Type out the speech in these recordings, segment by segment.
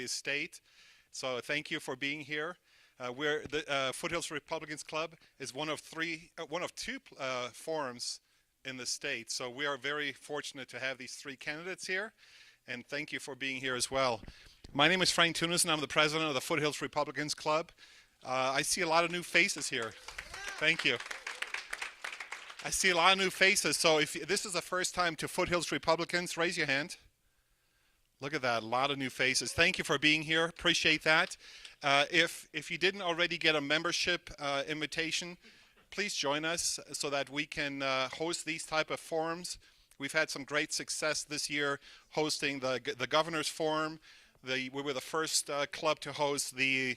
State. So thank you for being here. We're the Foothills Republicans Club is one of two forums in the state. So we are very fortunate to have these three candidates here, and thank you for being here as well. My name is Frank Tunis, and I'm the president of the Foothills Republicans Club. I see a lot of new faces here. Thank you. I see a lot of new faces. So if this is the first time to Foothills Republicans, raise your hand. Look at that, a lot of new faces. Thank you for being here. Appreciate that. If you didn't already get a membership invitation, please join us so that we can host these type of forums. We've had some great success this year hosting the Governor's Forum. We were the first club to host the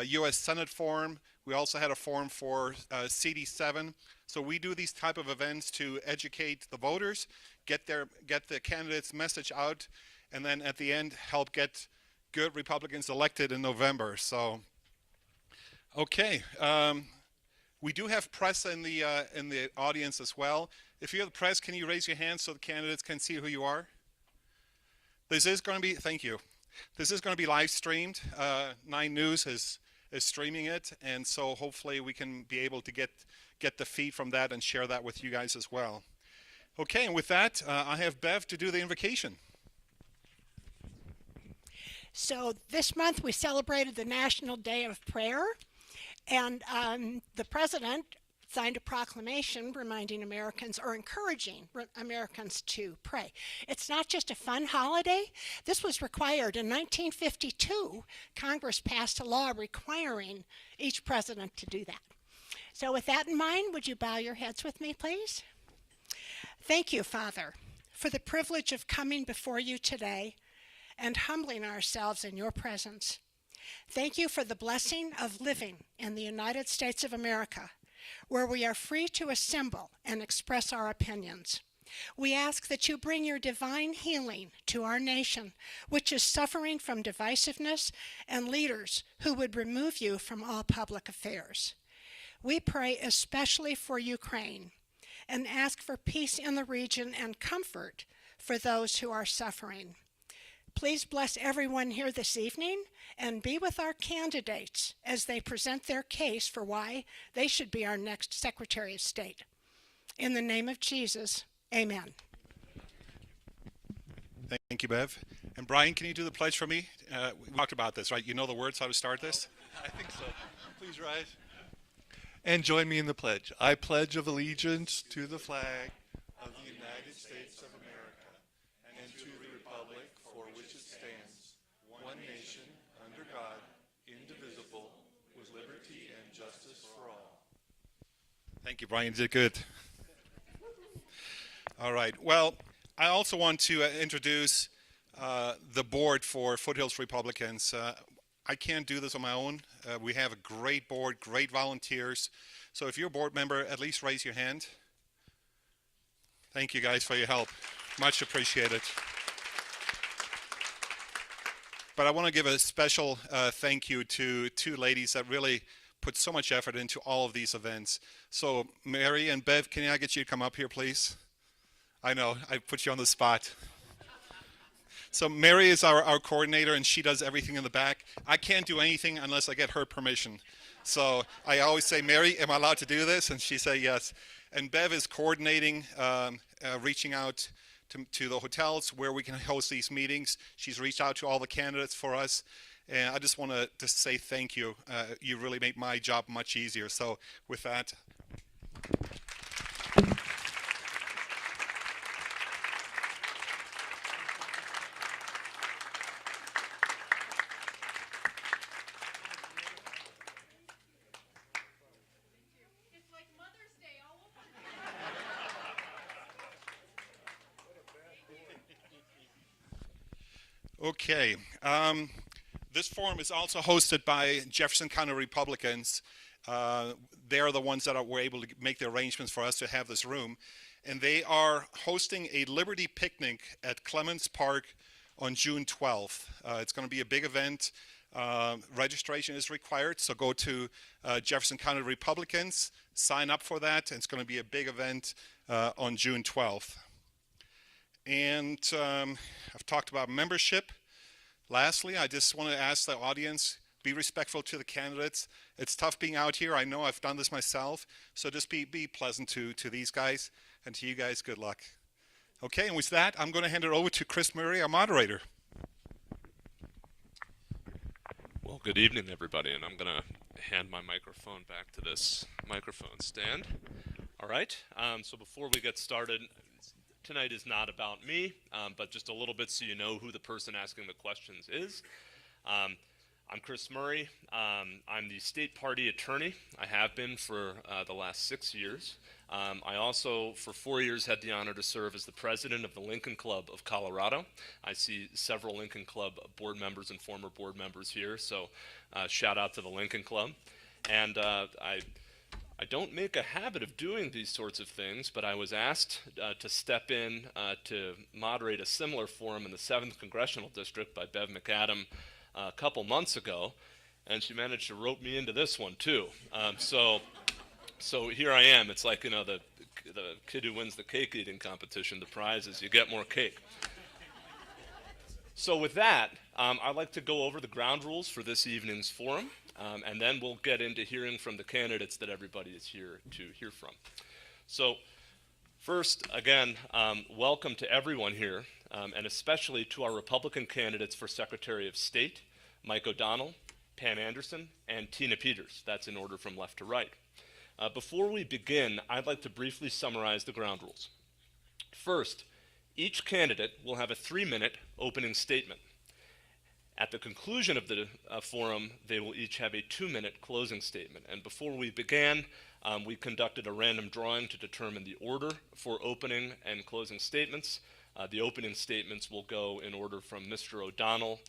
U.S. Senate Forum. We also had a forum for CD7. So we do these type of events to educate the voters, get the candidates' message out, and then at the end help get good Republicans elected in November. So, okay, we do have press in the audience as well. If you have the press, can you raise your hand so the candidates can see who you are? This is going to be, thank you. This is going to be live streamed. 9 News is streaming it, and so hopefully we can be able to get the feed from that and share that with you guys as well. Okay, and with that, I have Bev to do the invocation. So this month we celebrated the National Day of Prayer, and the president signed a proclamation reminding Americans or encouraging Americans to pray. It's not just a fun holiday. This was required in 1952. Congress passed a law requiring each president to do that. So with that in mind, would you bow your heads with me, please? Thank you, Father, for the privilege of coming before you today and humbling ourselves in your presence. Thank you for the blessing of living in the United States of America, where we are free to assemble and express our opinions. We ask that you bring your divine healing to our nation, which is suffering from divisiveness and leaders who would remove you from all public affairs. We pray especially for Ukraine and ask for peace in the region and comfort for those who are suffering. Please bless everyone here this evening and be with our candidates as they present their case for why they should be our next Secretary of State. In the name of Jesus, amen. Thank you, Bev. And Brian, can you do the pledge for me? We talked about this, right? You know the words, how to start this? I think so. Please rise. And join me in the pledge. I pledge of allegiance to the flag of the United States of America and to the republic for which it stands, one nation, under God, indivisible, with liberty and justice for all. Thank you, Brian. You did good. All right. Well, I also want to introduce the board for Foothills Republicans. I can't do this on my own. We have a great board, great volunteers. So if you're a board member, at least raise your hand. Thank you guys for your help. Much appreciated. But I want to give a special thank you to 2 ladies that really put so much effort into all of these events. So Mary and Bev, can I get you to come up here, please? I know, I put you on the spot. So Mary is our coordinator, and she does everything in the back. I can't do anything unless I get her permission. So I always say, Mary, am I allowed to do this? And she says yes. And Bev is coordinating, reaching out to the hotels where we can host these meetings. She's reached out to all the candidates for us. And I just want to say thank you. You really made my job much easier. So with that. Okay. This forum is also hosted by Jefferson County Republicans. They're the ones that were able to make the arrangements for us to have this room. And they are hosting a Liberty Picnic at Clements Park on June 12th. It's going to be a big event. Registration is required, so go to Jefferson County Republicans, sign up for that. It's going to be a big event on June 12th. And I've talked about membership. Lastly, I just want to ask the audience, be respectful to the candidates. It's tough being out here. I know I've done this myself. So just be pleasant to these guys, and to you guys, good luck. Okay, and with that, I'm going to hand it over to Chris Murray, our moderator. Well, good evening, everybody, and I'm going to hand my microphone back to this microphone stand. All right, so before we get started, tonight is not about me, but just a little bit so you know who the person asking the questions is. I'm Chris Murray. I'm the state party attorney. I have been for the last 6 years. I also, for 4 years, had the honor to serve as the president of the Lincoln Club of Colorado. I see several Lincoln Club board members and former board members here, so shout out to the Lincoln Club. And I don't make a habit of doing these sorts of things, but I was asked to step in to moderate a similar forum in the 7th Congressional District by Bev McAdam a couple months ago, and she managed to rope me into this one too. So here I am. It's like, you know, the kid who wins the cake eating competition. The prize is you get more cake. So with that, I'd like to go over the ground rules for this evening's forum, and then we'll get into hearing from the candidates that everybody is here to hear from. So first, again, welcome to everyone here, and especially to our Republican candidates for Secretary of State, Mike O'Donnell, Pam Anderson, and Tina Peters. That's in order from left to right. Before we begin, I'd like to briefly summarize the ground rules. First, each candidate will have a 3-minute opening statement. At the conclusion of the forum, they will each have a 2-minute closing statement. And before we began, we conducted a random drawing to determine the order for opening and closing statements. The opening statements will go in order from Mr. O'Donnell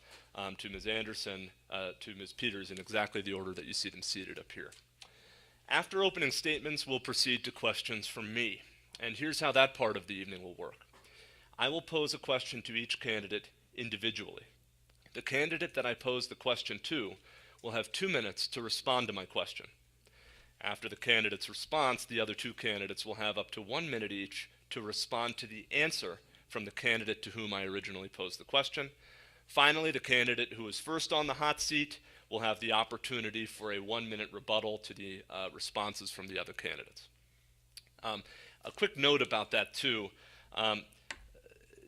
to Ms. Anderson to Ms. Peters in exactly the order that you see them seated up here. After opening statements, we'll proceed to questions from me. And here's how that part of the evening will work. I will pose a question to each candidate individually. The candidate that I pose the question to will have 2 minutes to respond to my question. After the candidate's response, the other 2 candidates will have up to 1 minute each to respond to the answer from the candidate to whom I originally posed the question. Finally, the candidate who is first on the hot seat will have the opportunity for a 1-minute rebuttal to the responses from the other candidates. A quick note about that too.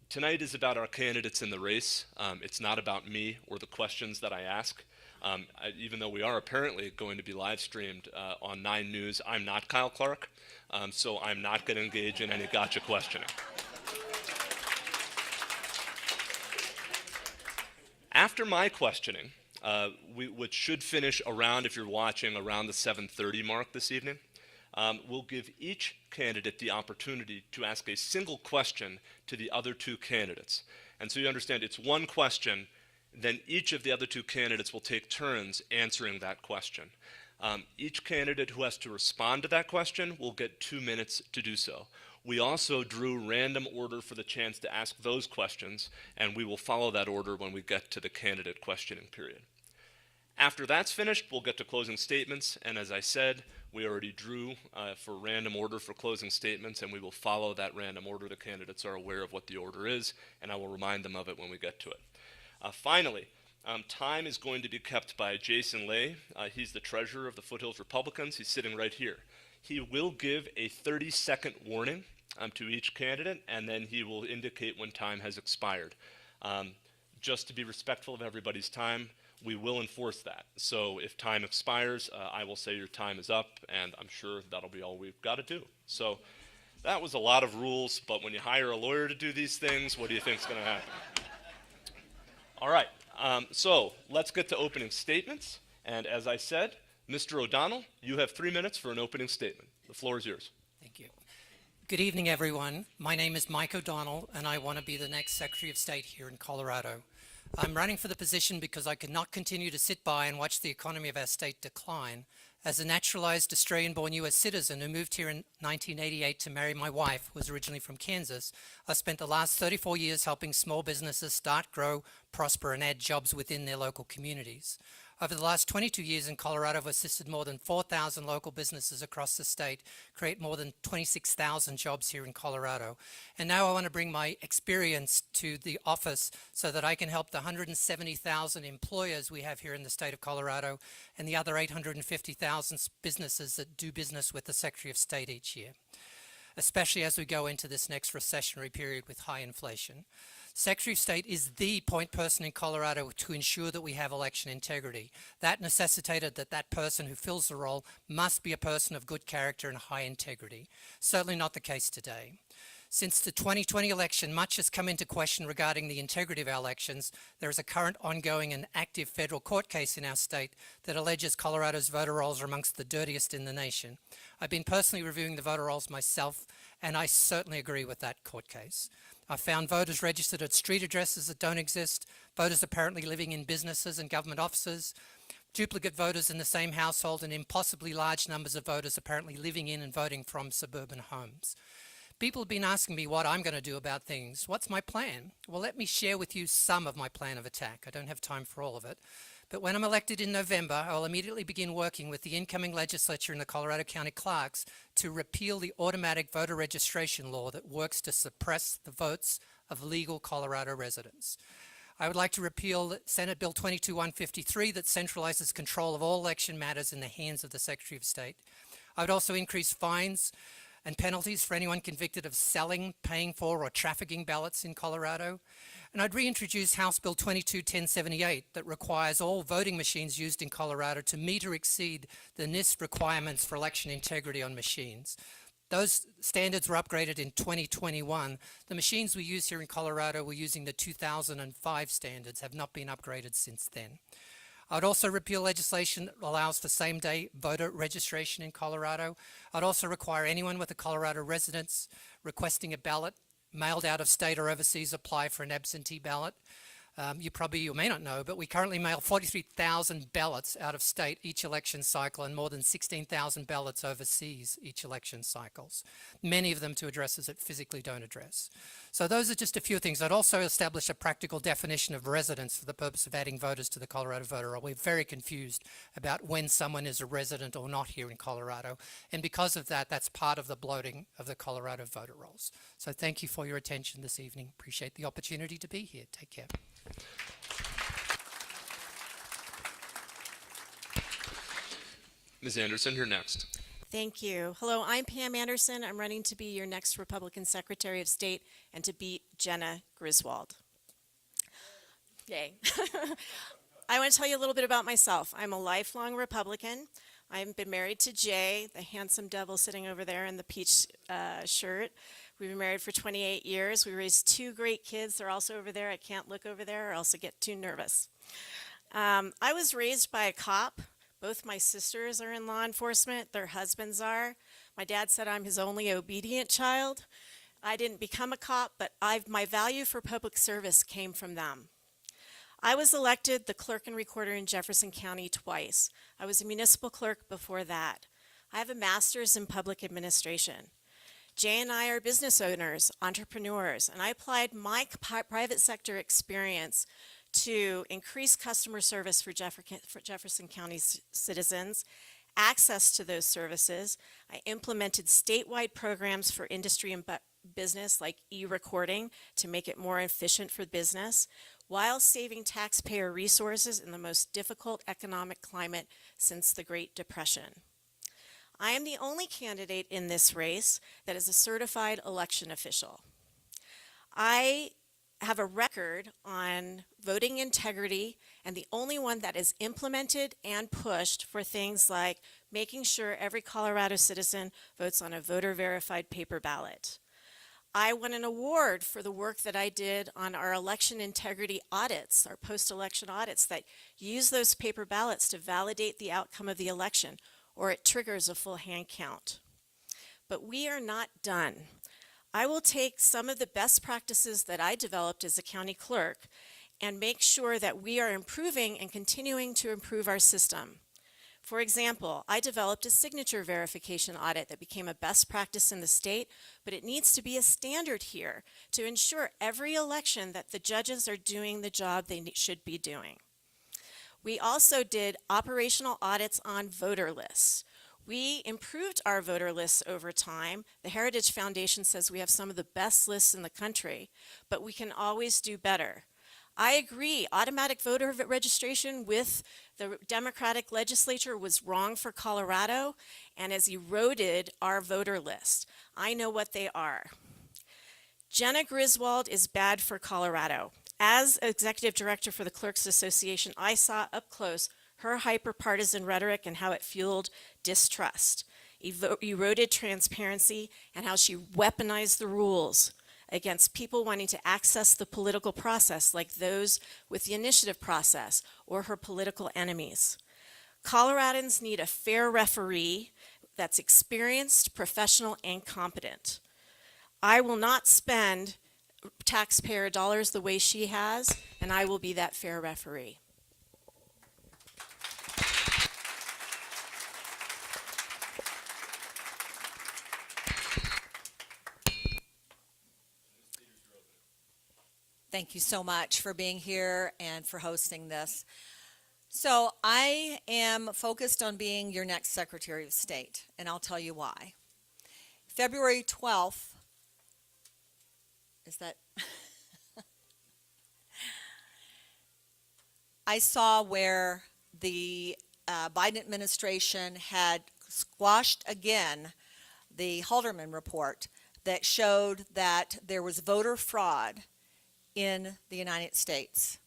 Tonight is about our candidates in the race. It's not about me or the questions that I ask. Even though we are apparently going to be live streamed on 9 News, I'm not Kyle Clark, so I'm not going to engage in any gotcha questioning. After my questioning, which should finish around, if you're watching, around the 7:30 mark this evening, we'll give each candidate the opportunity to ask a single question to the other 2 candidates. And so you understand it's one question, then each of the other 2 candidates will take turns answering that question. Each candidate who has to respond to that question will get 2 minutes to do so. We also drew random order for the chance to ask those questions, and we will follow that order when we get to the candidate questioning period. After that's finished, we'll get to closing statements, and as I said, we already drew for random order for closing statements, and we will follow that random order. The candidates are aware of what the order is, and I will remind them of it when we get to it. Finally, time is going to be kept by Jason Lay. He's the treasurer of the Foothills Republicans. He's sitting right here. He will give a 30-second warning to each candidate, and then he will indicate when time has expired. Just to be respectful of everybody's time, we will enforce that. So if time expires, I will say your time is up, and I'm sure that'll be all we've got to do. So that was a lot of rules, but when you hire a lawyer to do these things, what do you think is going to happen? All right, so let's get to opening statements. And as I said, Mr. O'Donnell, you have 3 minutes for an opening statement. The floor is yours. Thank you. Good evening, everyone. My name is Mike O'Donnell, and I want to be the next Secretary of State here in Colorado. I'm running for the position because I cannot continue to sit by and watch the economy of our state decline. As a naturalized Australian-born U.S. citizen who moved here in 1988 to marry my wife, who was originally from Kansas, I spent the last 34 years helping small businesses start, grow, prosper, and add jobs within their local communities. Over the last 22 years in Colorado, I've assisted more than 4,000 local businesses across the state, create more than 26,000 jobs here in Colorado. And now I want to bring my experience to the office so that I can help the 170,000 employers we have here in the state of Colorado and the other 850,000 businesses that do business with the Secretary of State each year, especially as we go into this next recessionary period with high inflation. Secretary of State is the point person in Colorado to ensure that we have election integrity. That necessitated that that person who fills the role must be a person of good character and high integrity. Certainly not the case today. Since the 2020 election, much has come into question regarding the integrity of our elections. There is a current ongoing and active federal court case in our state that alleges Colorado's voter rolls are amongst the dirtiest in the nation. I've been personally reviewing the voter rolls myself, and I certainly agree with that court case. I found voters registered at street addresses that don't exist, voters apparently living in businesses and government offices, duplicate voters in the same household, and impossibly large numbers of voters apparently living in and voting from suburban homes. People have been asking me what I'm going to do about things. What's my plan? Well, let me share with you some of my plan of attack. I don't have time for all of it. But when I'm elected in November, I'll immediately begin working with the incoming legislature and the Colorado County Clerks to repeal the automatic voter registration law that works to suppress the votes of legal Colorado residents. I would like to repeal Senate Bill 22-153 that centralizes control of all election matters in the hands of the Secretary of State. I would also increase fines and penalties for anyone convicted of selling, paying for, or trafficking ballots in Colorado. And I'd reintroduce House Bill 22-1078 that requires all voting machines used in Colorado to meet or exceed the NIST requirements for election integrity on machines. Those standards were upgraded in 2021. The machines we use here in Colorado were using the 2005 standards, have not been upgraded since then. I'd also repeal legislation that allows for same-day voter registration in Colorado. I'd also require anyone with a Colorado residence requesting a ballot mailed out of state or overseas apply for an absentee ballot. You may not know, but we currently mail 43,000 ballots out of state each election cycle and more than 16,000 ballots overseas each election cycles, many of them to addresses that physically don't address. So those are just a few things. I'd also establish a practical definition of residence for the purpose of adding voters to the Colorado voter roll. We're very confused about when someone is a resident or not here in Colorado, and because of that, that's part of the bloating of the Colorado voter rolls. So thank you for your attention this evening. Appreciate the opportunity to be here. Take care. Ms. Anderson, you're next. Thank you. Hello, I'm Pam Anderson. I'm running to be your next Republican Secretary of State and to beat Jenna Griswold. Yay. I want to tell you a little bit about myself. I'm a lifelong Republican. I've been married to Jay, the handsome devil sitting over there in the peach shirt. We've been married for 28 years. We raised two great kids. They're also over there. I can't look over there or else I get too nervous. I was raised by a cop. Both my sisters are in law enforcement. Their husbands are. My dad said I'm his only obedient child. I didn't become a cop, but my value for public service came from them. I was elected the clerk and recorder in Jefferson County twice. I was a municipal clerk before that. I have a master's in public administration. Jay and I are business owners, entrepreneurs, and I applied my private sector experience to increase customer service for Jefferson County citizens, access to those services. I implemented statewide programs for industry and business like e-recording to make it more efficient for business, while saving taxpayer resources in the most difficult economic climate since the Great Depression. I am the only candidate in this race that is a certified election official. I have a record on voting integrity and the only one that is implemented and pushed for things like making sure every Colorado citizen votes on a voter-verified paper ballot. I won an award for the work that I did on our election integrity audits, our post-election audits that use those paper ballots to validate the outcome of the election, or it triggers a full hand count. But we are not done. I will take some of the best practices that I developed as a county clerk and make sure that we are improving and continuing to improve our system. For example, I developed a signature verification audit that became a best practice in the state, but it needs to be a standard here to ensure every election that the judges are doing the job they should be doing. We also did operational audits on voter lists. We improved our voter lists over time. The Heritage Foundation says we have some of the best lists in the country, but we can always do better. I agree, automatic voter registration with the Democratic legislature was wrong for Colorado and has eroded our voter list. I know what they are. Jenna Griswold is bad for Colorado. As executive director for the Clerks Association, I saw up close her hyper-partisan rhetoric and how it fueled distrust, eroded transparency, and how she weaponized the rules against people wanting to access the political process, like those with the initiative process or her political enemies. Coloradans need a fair referee that's experienced, professional, and competent. I will not spend taxpayer dollars the way she has, and I will be that fair referee. Thank you so much for being here and for hosting this. So I am focused on being your next Secretary of State, and I'll tell you why. February 12th, is that? I saw where the Biden administration had squashed again the Halderman report that showed that there was voter fraud in the United States.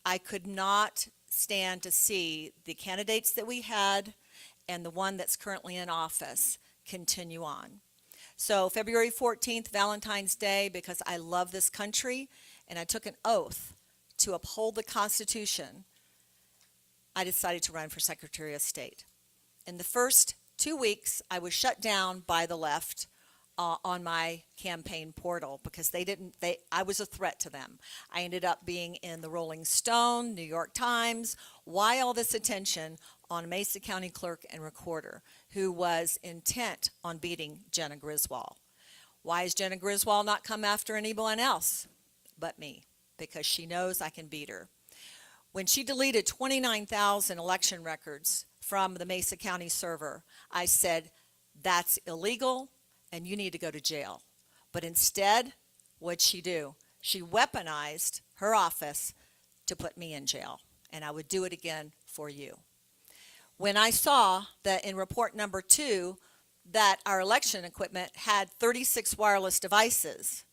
I could not stand to see the candidates that we had and the one that's currently in office continue on. So February 14th, Valentine's Day, because I love this country and I took an oath to uphold the Constitution, I decided to run for Secretary of State. In the first 2 weeks, I was shut down by the left on my campaign portal because I was a threat to them. I ended up being in the Rolling Stone, New York Times. Why all this attention on Mesa County Clerk and Recorder, who was intent on beating Jenna Griswold? Why has Jenna Griswold not come after anyone else but me? Because she knows I can beat her. When she deleted 29,000 election records from the Mesa County server, I said, that's illegal and you need to go to jail. But instead, what'd she do? She weaponized her office to put me in jail, and I would do it again for you. When I saw that in report number 2 that our election equipment had 36 wireless devices,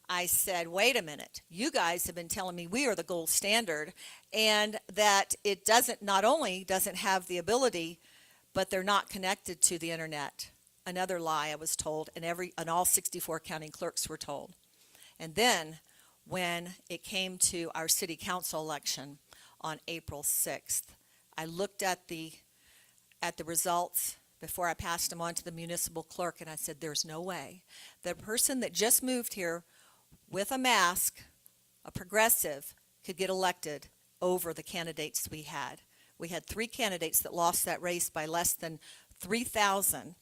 I said, wait a minute, you guys have been telling me we are the gold standard and that it doesn't, not only doesn't have the ability, but they're not connected to the internet. Another lie I was told, and all 64 county clerks were told. And then when it came to our city council election on April 6th, I looked at the results before I passed them on to the municipal clerk, and I said, there's no way. The person that just moved here with a mask, a progressive, could get elected over the candidates we had. We had 3 candidates that lost that race by less than 3,000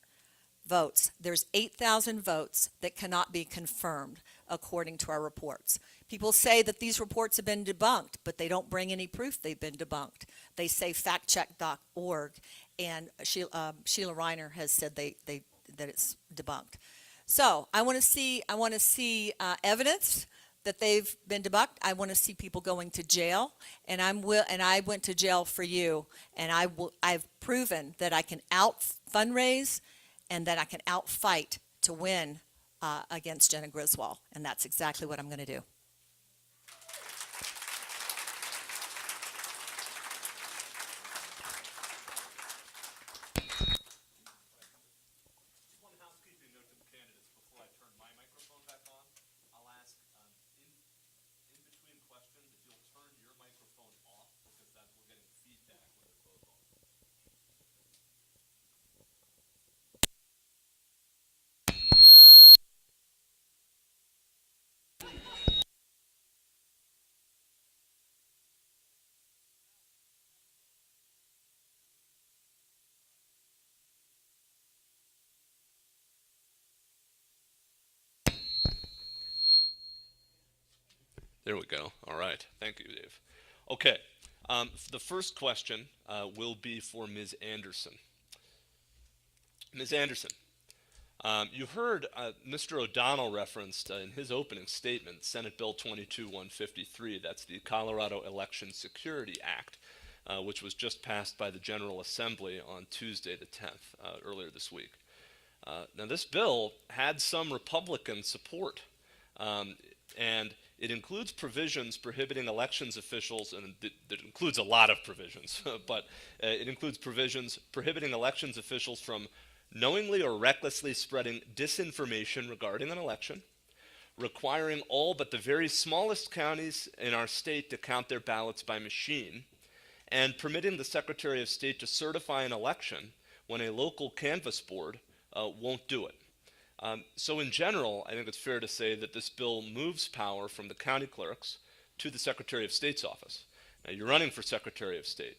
votes. There's 8,000 votes that cannot be confirmed according to our reports. People say that these reports have been debunked, but they don't bring any proof they've been debunked. They say factcheck.org, and Sheila Reiner has said that it's debunked. So I want to see evidence that they've been debunked. I want to see people going to jail, and I went to jail for you, and I've proven that I can out fundraise and that I can outfight to win against Jenna Griswold, and that's exactly what I'm going to do. Just one housekeeping note to the candidates before I turn my microphone back on. I'll ask in between questions if you'll turn your microphone off because we're getting feedback when they're both on. There we go. All right. Thank you, Dave. Okay. The first question will be for Ms. Anderson. Ms. Anderson, you heard Mr. O'Donnell referenced in his opening statement Senate Bill 22-153, that's the Colorado Election Security Act, which was just passed by the General Assembly on Tuesday the 10th, earlier this week. Now this bill had some Republican support, and it includes provisions prohibiting elections officials, and it includes a lot of provisions, but it includes provisions prohibiting elections officials from knowingly or recklessly spreading disinformation regarding an election, requiring all but the very smallest counties in our state to count their ballots by machine, and permitting the Secretary of State to certify an election when a local canvass board won't do it. So in general, I think it's fair to say that this bill moves power from the county clerks to the Secretary of State's office. Now, you're running for Secretary of State.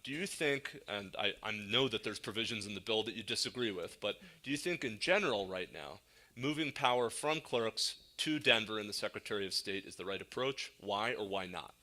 Do you think, and I know that there's provisions in the bill that you disagree with, but do you think in general right now, moving power from clerks to Denver and the Secretary of State is the right approach? Why or why not?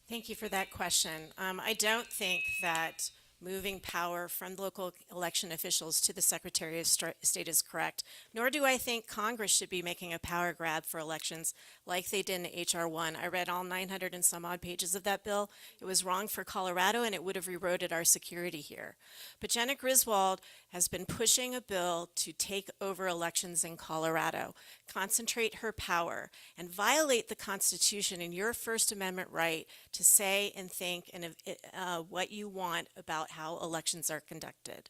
Thank you for that question. I don't think that moving power from local election officials to the Secretary of State is correct, nor do I think Congress should be making a power grab for elections like they did in H.R. 1. I read all 900 and some odd pages of that bill. It was wrong for Colorado, and it would have eroded our security here. But Jenna Griswold has been pushing a bill to take over elections in Colorado, concentrate her power, and violate the Constitution and your First Amendment right to say and think and what you want about how elections are conducted.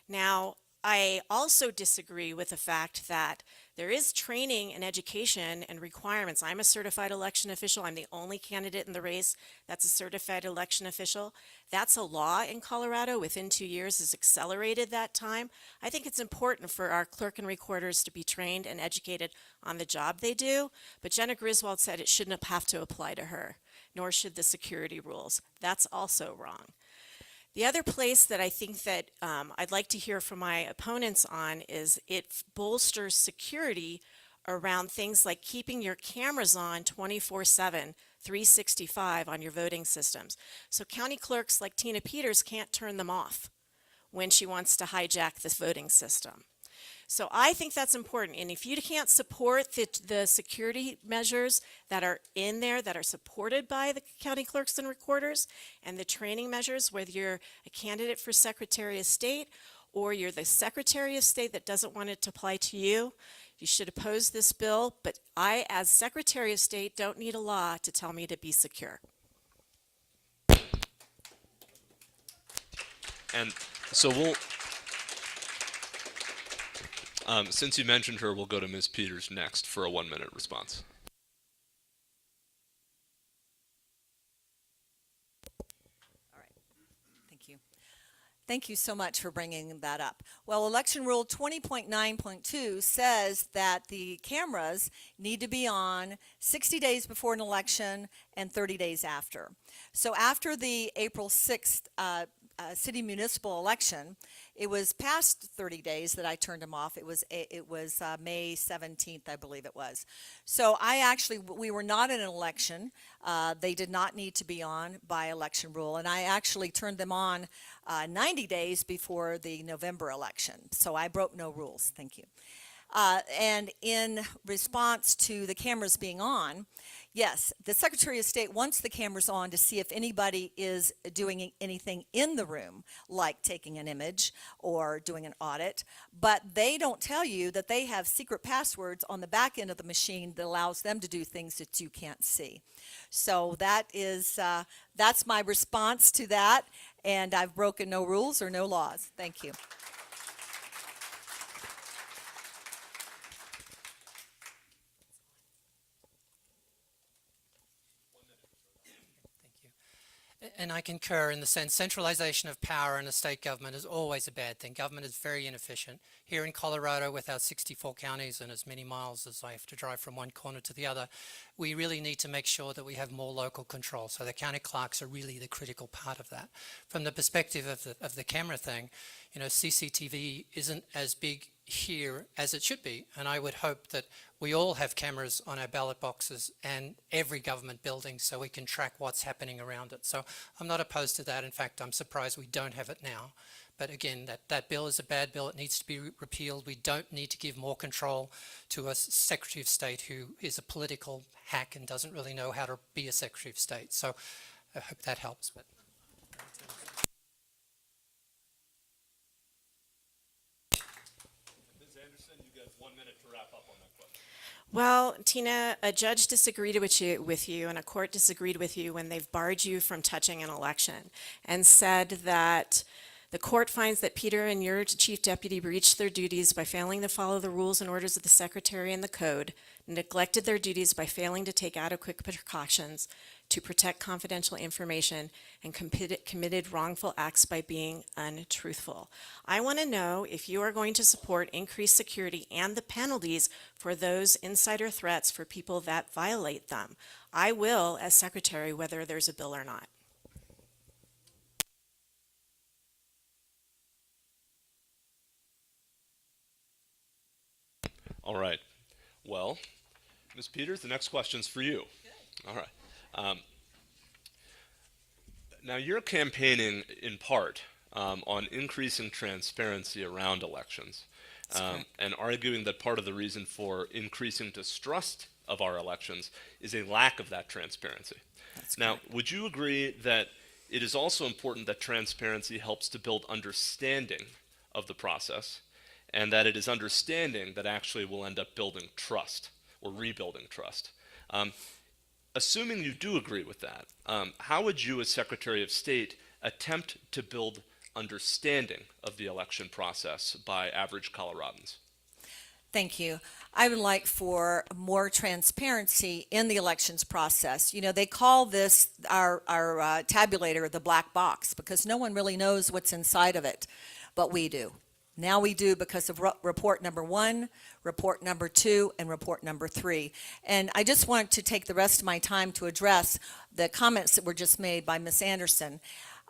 Now, I also disagree with the fact that there is training and education and requirements. I'm a certified election official. I'm the only candidate in the race that's a certified election official. That's a law in Colorado. Within 2 years has accelerated that time. I think it's important for our clerk and recorders to be trained and educated on the job they do. But Jenna Griswold said it shouldn't have to apply to her, nor should the security rules. That's also wrong. The other place that I think that I'd like to hear from my opponents on is it bolsters security around things like keeping your cameras on 24/7, 365 on your voting systems. So county clerks like Tina Peters can't turn them off when she wants to hijack the voting system. So I think that's important. And if you can't support the security measures that are in there, that are supported by the county clerks and recorders, and the training measures, whether you're a candidate for Secretary of State or you're the Secretary of State that doesn't want it to apply to you, you should oppose this bill. But I, as Secretary of State, don't need a law to tell me to be secure. And so since you mentioned her, we'll go to Ms. Peters next for a 1-minute response. All right. Thank you. Thank you so much for bringing that up. Well, Election Rule 20.9.2 says that the cameras need to be on 60 days before an election and 30 days after. So after the April 6th city municipal election, it was past 30 days that I turned them off. It was May 17th, I believe it was. So we were not in an election. They did not need to be on by election rule, and I actually turned them on 90 days before the November election. So I broke no rules. Thank you. And in response to the cameras being on, yes, the Secretary of State wants the cameras on to see if anybody is doing anything in the room, like taking an image or doing an audit, but they don't tell you that they have secret passwords on the back end of the machine that allows them to do things that you can't see. So that's my response to that, and I've broken no rules or no laws. Thank you. And I concur in the sense centralization of power in a state government is always a bad thing. Government is very inefficient. Here in Colorado, with our 64 counties and as many miles as I have to drive from one corner to the other, we really need to make sure that we have more local control. So the county clerks are really the critical part of that. From the perspective of the camera thing, you know, CCTV isn't as big here as it should be, and I would hope that we all have cameras on our ballot boxes and every government building so we can track what's happening around it. So I'm not opposed to that. In fact, I'm surprised we don't have it now. But again, that bill is a bad bill. It needs to be repealed. We don't need to give more control to a Secretary of State who is a political hack and doesn't really know how to be a Secretary of State. So I hope that helps. But Ms. Anderson, you get 1 minute to wrap up on that question. Well, Tina, a judge disagreed with you and a court disagreed with you when they've barred you from touching an election and said that the court finds that Peter and your chief deputy breached their duties by failing to follow the rules and orders of the secretary and the code, neglected their duties by failing to take adequate precautions to protect confidential information, and committed wrongful acts by being untruthful. I want to know if you are going to support increased security and the penalties for those insider threats for people that violate them. I will as secretary, whether there's a bill or not. All right. Well, Ms. Peters, the next question's for you. Good. All right. Now, you're campaigning in part on increasing transparency around elections and arguing that part of the reason for increasing distrust of our elections is a lack of that transparency. Now, would you agree that it is also important that transparency helps to build understanding of the process, and that it is understanding that actually will end up building trust or rebuilding trust? Assuming you do agree with that, how would you as Secretary of State attempt to build understanding of the election process by average Coloradans? Thank you. I would like for more transparency in the elections process. You know, they call this our tabulator the black box because no one really knows what's inside of it, but we do. Now we do because of report number 1, report number 2, and report number 3. And I just want to take the rest of my time to address the comments that were just made by Ms. Anderson.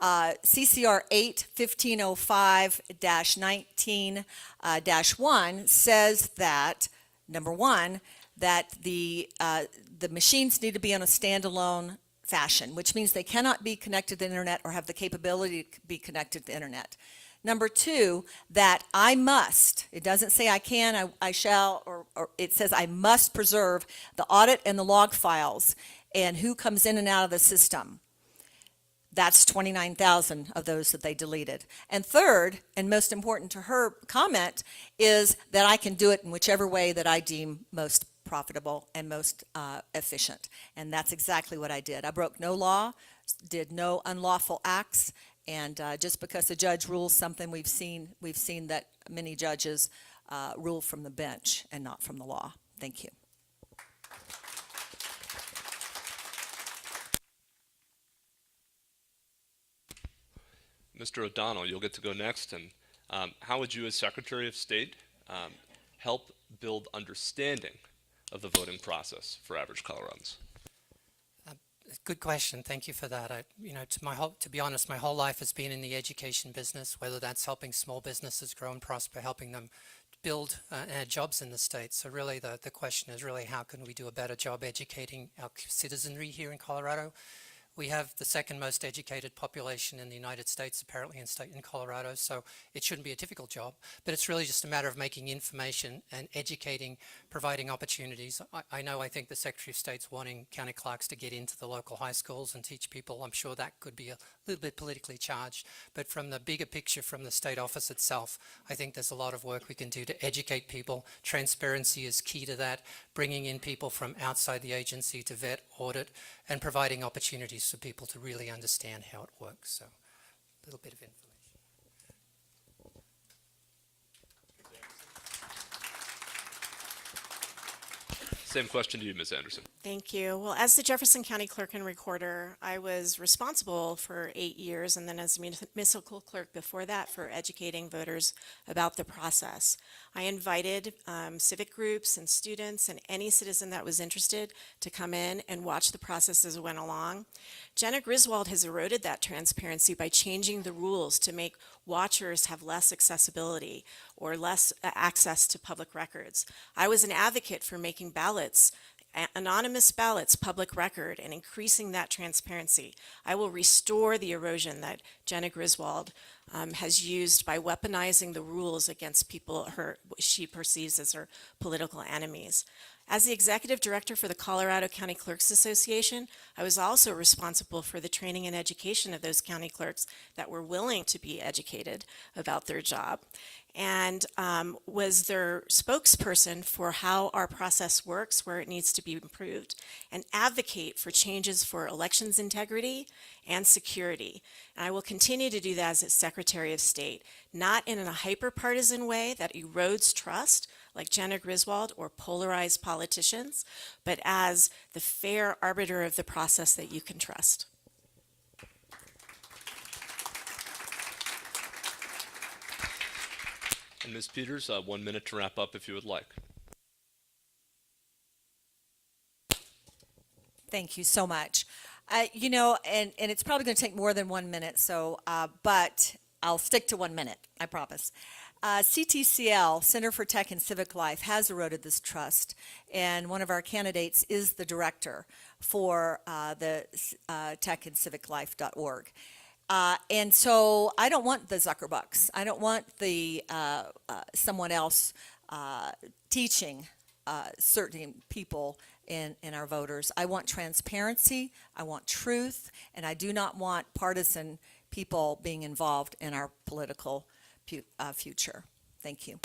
CCR 8-1505-19-1 says that, number 1, that the machines need to be on a standalone fashion, which means they cannot be connected to the internet or have the capability to be connected to the internet. Number 2, that I must, it doesn't say I can, I shall, or it says I must preserve the audit and the log files and who comes in and out of the system. That's 29,000 of those that they deleted. And third, and most important to her comment, is that I can do it in whichever way that I deem most profitable and most efficient. And that's exactly what I did. I broke no law, did no unlawful acts, and just because a judge rules something, we've seen that many judges rule from the bench and not from the law. Thank you. Mr. O'Donnell, you'll get to go next. And how would you as Secretary of State help build understanding of the voting process for average Coloradans? Good question. Thank you for that. To be honest, my whole life has been in the education business, whether that's helping small businesses grow and prosper, helping them build and add jobs in the state. So really the question is really how can we do a better job educating our citizenry here in Colorado? We have the second most educated population in the United States, apparently in Colorado, so it shouldn't be a difficult job, but it's really just a matter of making information and educating, providing opportunities. I think the Secretary of State's wanting county clerks to get into the local high schools and teach people. I'm sure that could be a little bit politically charged, but from the bigger picture from the state office itself, I think there's a lot of work we can do to educate people. Transparency is key to that, bringing in people from outside the agency to vet, audit, and providing opportunities for people to really understand how it works. So a little bit of information. Same question to you, Ms. Anderson. Thank you. Well, as the Jefferson County Clerk and Recorder, I was responsible for 8 years, and then as municipal clerk before that for educating voters about the process. I invited civic groups and students and any citizen that was interested to come in and watch the process as it went along. Jenna Griswold has eroded that transparency by changing the rules to make watchers have less accessibility or less access to public records. I was an advocate for making ballots, anonymous ballots, public record and increasing that transparency. I will restore the erosion that Jenna Griswold has used by weaponizing the rules against people she perceives as her political enemies. As the executive director for the Colorado County Clerks Association, I was also responsible for the training and education of those county clerks that were willing to be educated about their job, and was their spokesperson for how our process works, where it needs to be improved, and advocate for changes for elections integrity and security. And I will continue to do that as its Secretary of State, not in a hyper-partisan way that erodes trust, like Jenna Griswold or polarized politicians, but as the fair arbiter of the process that you can trust. And Ms. Peters, 1 minute to wrap up if you would like. Thank you so much. You know, and it's probably going to take more than 1 minute, so, but I'll stick to 1 minute, I promise. CTCL, Center for Tech and Civic Life, has eroded this trust, and one of our candidates is the director for the techandciviclife.org. And so I don't want the Zuckerbucks. I don't want the someone else teaching certain people in our voters. I want transparency, I want truth, and I do not want partisan people being involved in our political future. Thank you.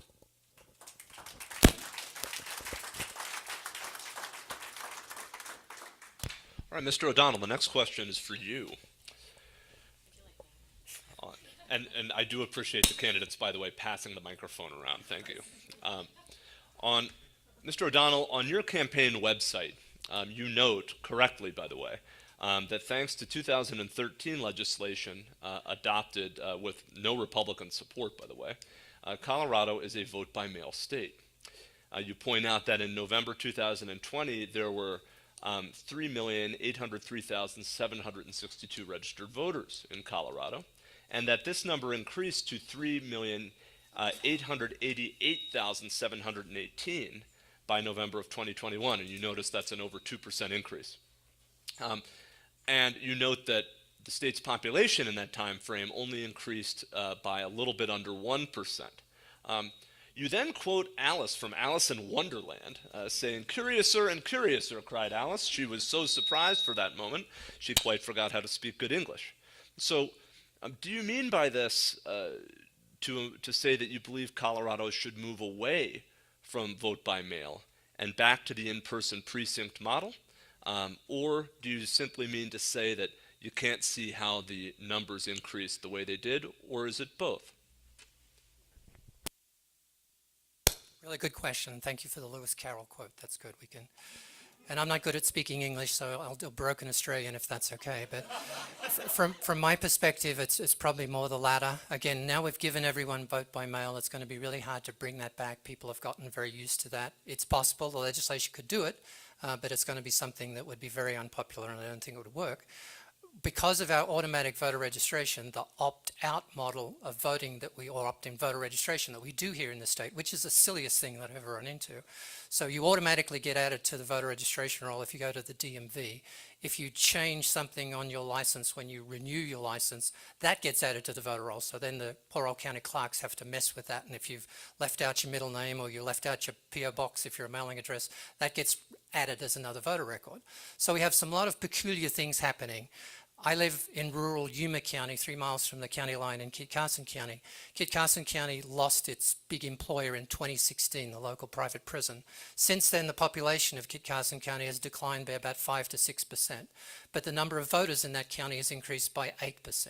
All right, Mr. O'Donnell, the next question is for you. And I do appreciate the candidates, by the way, passing the microphone around. Thank you. Mr. O'Donnell, on your campaign website, you note, correctly by the way, that thanks to 2013 legislation adopted with no Republican support, by the way, Colorado is a vote-by-mail state. You point out that in November 2020, there were 3,803,762 registered voters in Colorado, and that this number increased to 3,888,718 by November of 2021, and you notice that's an over 2% increase. And you note that the state's population in that time frame only increased by a little bit under 1%. You then quote Alice from Alice in Wonderland, saying, "Curiouser and curiouser," cried Alice. She was so surprised for that moment, she quite forgot how to speak good English. So, do you mean by this to say that you believe Colorado should move away from vote by mail and back to the in-person precinct model? Or do you simply mean to say that you can't see how the numbers increased the way they did, or is it both? Really good question. Thank you for the Lewis Carroll quote. That's good. We can, and I'm not good at speaking English, so I'll do broken Australian if that's okay. But from my perspective, it's probably more the latter. Again, now we've given everyone vote by mail. It's going to be really hard to bring that back. People have gotten very used to that. It's possible the legislation could do it, but it's going to be something that would be very unpopular, and I don't think it would work. Because of our automatic voter registration, the opt-out model of voting or opt-in voter registration that we do here in the state, which is the silliest thing that I've ever run into. So you automatically get added to the voter registration roll if you go to the DMV. If you change something on your license when you renew your license, that gets added to the voter roll. So then the poor old county clerks have to mess with that. And if you've left out your middle name or you left out your PO box if you're a mailing address, that gets added as another voter record. So we have a lot of peculiar things happening. I live in rural Yuma County, 3 miles from the county line in Kit Carson County. Kit Carson County lost its big employer in 2016, the local private prison. Since then, the population of Kit Carson County has declined by about 5 to 6%. but the number of voters in that county has increased by 8%.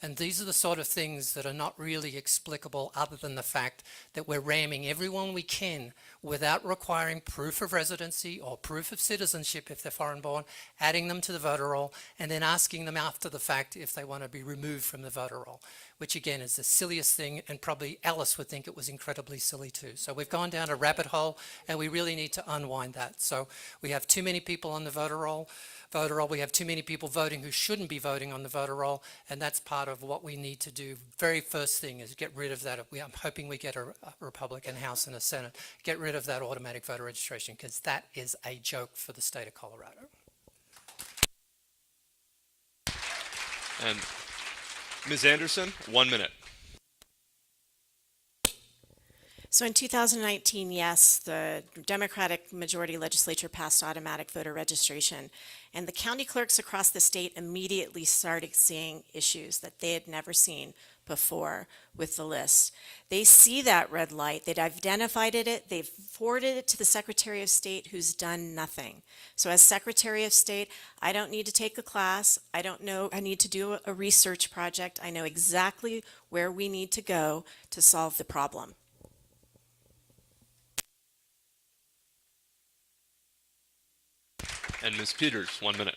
And these are the sort of things that are not really explicable other than the fact that we're ramming everyone we can without requiring proof of residency or proof of citizenship if they're foreign born, adding them to the voter roll, and then asking them after the fact if they want to be removed from the voter roll, which again is the silliest thing, and probably Alice would think it was incredibly silly too. So we've gone down a rabbit hole, and we really need to unwind that. So we have too many people on the voter roll. We have too many people voting who shouldn't be voting on the voter roll, and that's part of what we need to do. Very first thing is get rid of that. I'm hoping we get a Republican House and a Senate. Get rid of that automatic voter registration, because that is a joke for the state of Colorado. And Ms. Anderson, 1 minute. So in 2019, yes, the Democratic majority legislature passed automatic voter registration, and the county clerks across the state immediately started seeing issues that they had never seen before with the list. They see that red light, they've identified it, they've forwarded it to the Secretary of State, who's done nothing. So as Secretary of State, I don't need to take a class, I don't know, I need to do a research project, I know exactly where we need to go to solve the problem. And Ms. Peters, 1 minute.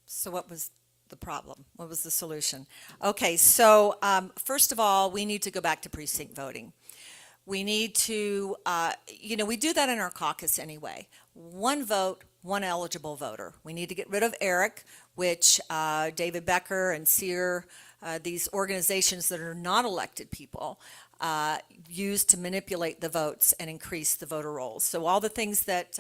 So what was the problem? What was the solution? Okay, so first of all, we need to go back to precinct voting. We need to, we do that in our caucus anyway. One vote, one eligible voter. We need to get rid of ERIC, which David Becker and SEER, these organizations that are not elected people, use to manipulate the votes and increase the voter rolls. So all the things that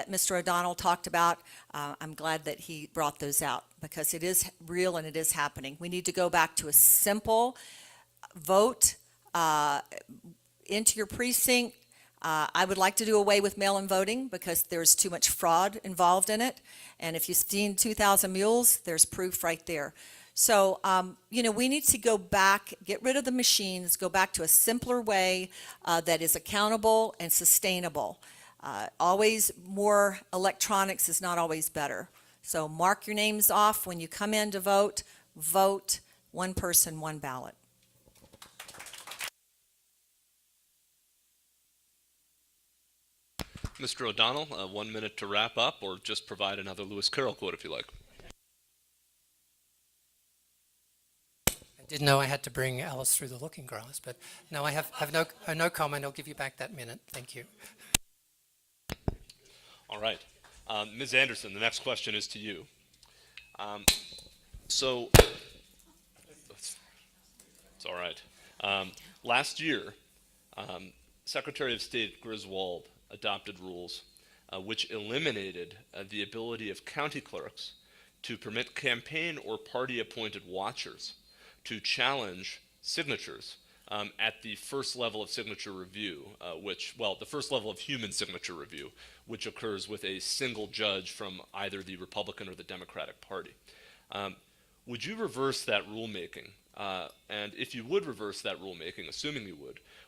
Mr. O'Donnell talked about, I'm glad that he brought those out, because it is real and it is happening. We need to go back to a simple vote into your precinct. I would like to do away with mail-in voting because there's too much fraud involved in it. And if you've seen 2,000 Mules, there's proof right there. So, we need to go back, get rid of the machines, go back to a simpler way that is accountable and sustainable. Always more electronics is not always better. So mark your names off when you come in to vote. Vote, one person, one ballot. Mr. O'Donnell, 1 minute to wrap up, or just provide another Lewis Carroll quote if you like. I didn't know I had to bring Alice through the looking glass, but no, I have no comment. I'll give you back that minute. Thank you. All right. Ms. Anderson, the next question is to you. So, it's all right. Last year, Secretary of State Griswold adopted rules which eliminated the ability of county clerks to permit campaign or party-appointed watchers to challenge signatures at the first level of signature review, the first level of human signature review, which occurs with a single judge from either the Republican or the Democratic Party. Would you reverse that rulemaking? And if you would reverse that rulemaking, assuming you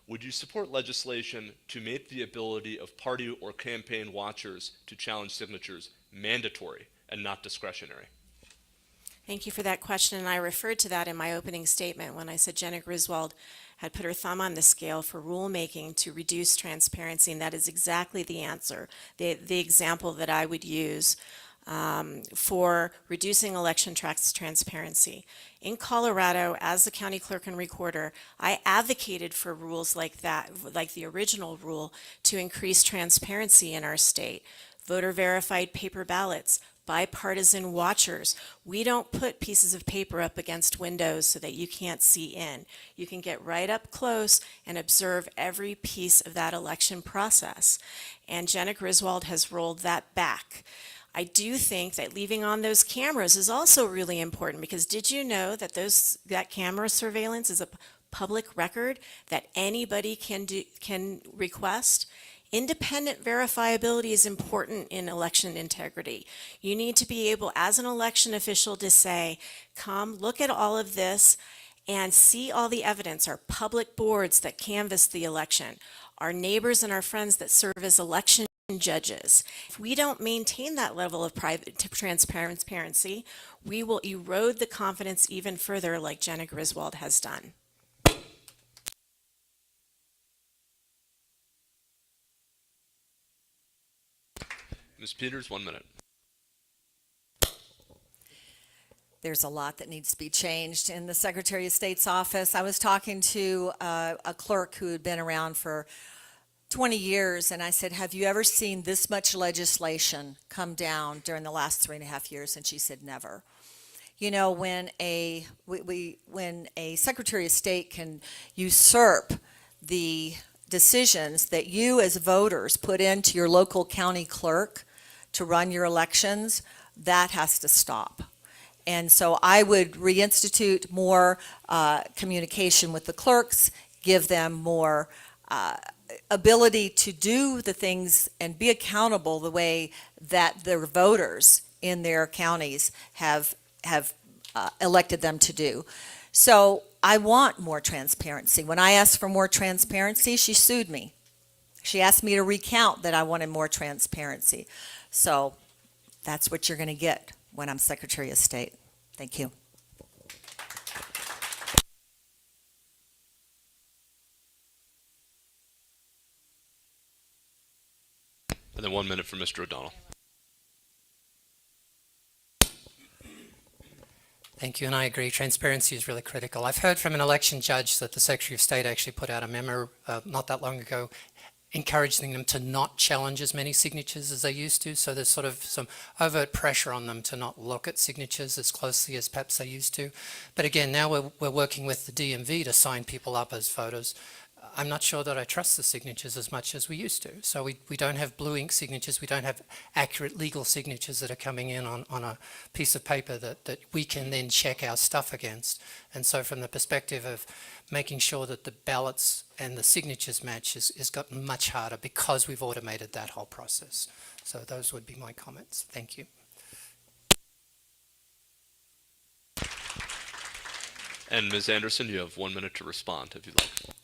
would you support legislation to make the ability of party or campaign watchers to challenge signatures mandatory and not discretionary? Thank you for that question, and I referred to that in my opening statement when I said Jenna Griswold had put her thumb on the scale for rulemaking to reduce transparency, and that is exactly the answer, the example that I would use for reducing election transparency. In Colorado, as the county clerk and recorder, I advocated for rules like that, like the original rule, to increase transparency in our state. Voter verified paper ballots, bipartisan watchers. We don't put pieces of paper up against windows so that you can't see in. You can get right up close and observe every piece of that election process. And Jenna Griswold has rolled that back. I do think that leaving on those cameras is also really important, because did you know that that camera surveillance is a public record that anybody can request? Independent verifiability is important in election integrity. You need to be able, as an election official, to say, come look at all of this and see all the evidence. Our public boards that canvass the election, our neighbors and our friends that serve as election judges. If we don't maintain that level of private transparency, we will erode the confidence even further, like Jenna Griswold has done. Ms. Peters, 1 minute. There's a lot that needs to be changed in the Secretary of State's office. I was talking to a clerk who had been around for 20 years, and I said, have you ever seen this much legislation come down during the last 3.5 years? And she said, never. You know, when a Secretary of State can usurp the decisions that you as voters put into your local county clerk to run your elections, that has to stop. And so I would reinstitute more communication with the clerks, give them more ability to do the things and be accountable the way that their voters in their counties have elected them to do. So I want more transparency. When I asked for more transparency, she sued me. She asked me to recount that I wanted more transparency. So that's what you're going to get when I'm Secretary of State. Thank you. And then 1 minute for Mr. O'Donnell. Thank you, and I agree. Transparency is really critical. I've heard from an election judge that the Secretary of State actually put out a memo not that long ago encouraging them to not challenge as many signatures as they used to. So there's sort of some overt pressure on them to not look at signatures as closely as perhaps they used to. But again, now we're working with the DMV to sign people up as voters. I'm not sure that I trust the signatures as much as we used to. So we don't have blue ink signatures. We don't have accurate legal signatures that are coming in on a piece of paper that we can then check our stuff against. And so from the perspective of making sure that the ballots and the signatures match has gotten much harder because we've automated that whole process. So those would be my comments. Thank you. And Ms. Anderson, you have 1 minute to respond if you'd like.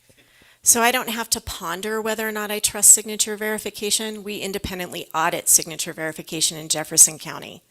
So I don't have to ponder whether or not I trust signature verification. We independently audit signature verification in Jefferson County.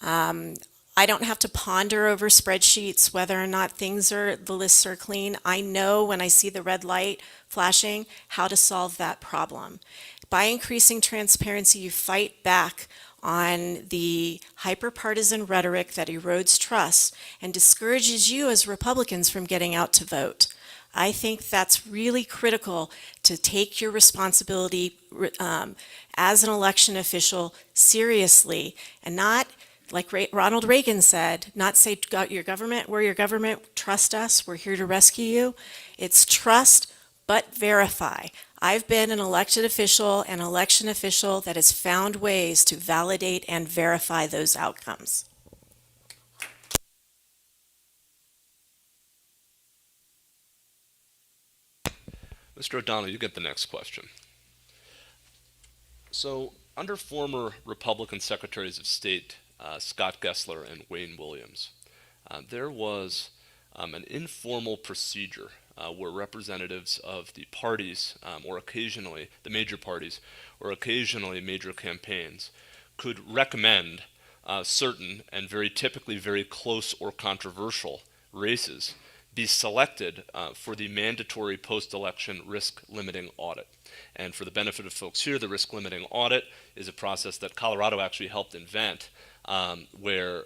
I don't have to ponder over spreadsheets whether or not the lists are clean. I know when I see the red light flashing how to solve that problem. By increasing transparency, you fight back on the hyper-partisan rhetoric that erodes trust and discourages you as Republicans from getting out to vote. I think that's really critical to take your responsibility as an election official seriously and not, like Ronald Reagan said, not say, your government, we're your government, trust us, we're here to rescue you. It's trust, but verify. I've been an elected official, an election official that has found ways to validate and verify those outcomes. Mr. O'Donnell, you get the next question. So, under former Republican Secretaries of State Scott Gessler and Wayne Williams, there was an informal procedure where representatives of the parties, or occasionally the major parties, or occasionally major campaigns, could recommend certain and very typically very close or controversial races be selected for the mandatory post-election risk-limiting audit. And for the benefit of folks here, the risk-limiting audit is a process that Colorado actually helped invent, where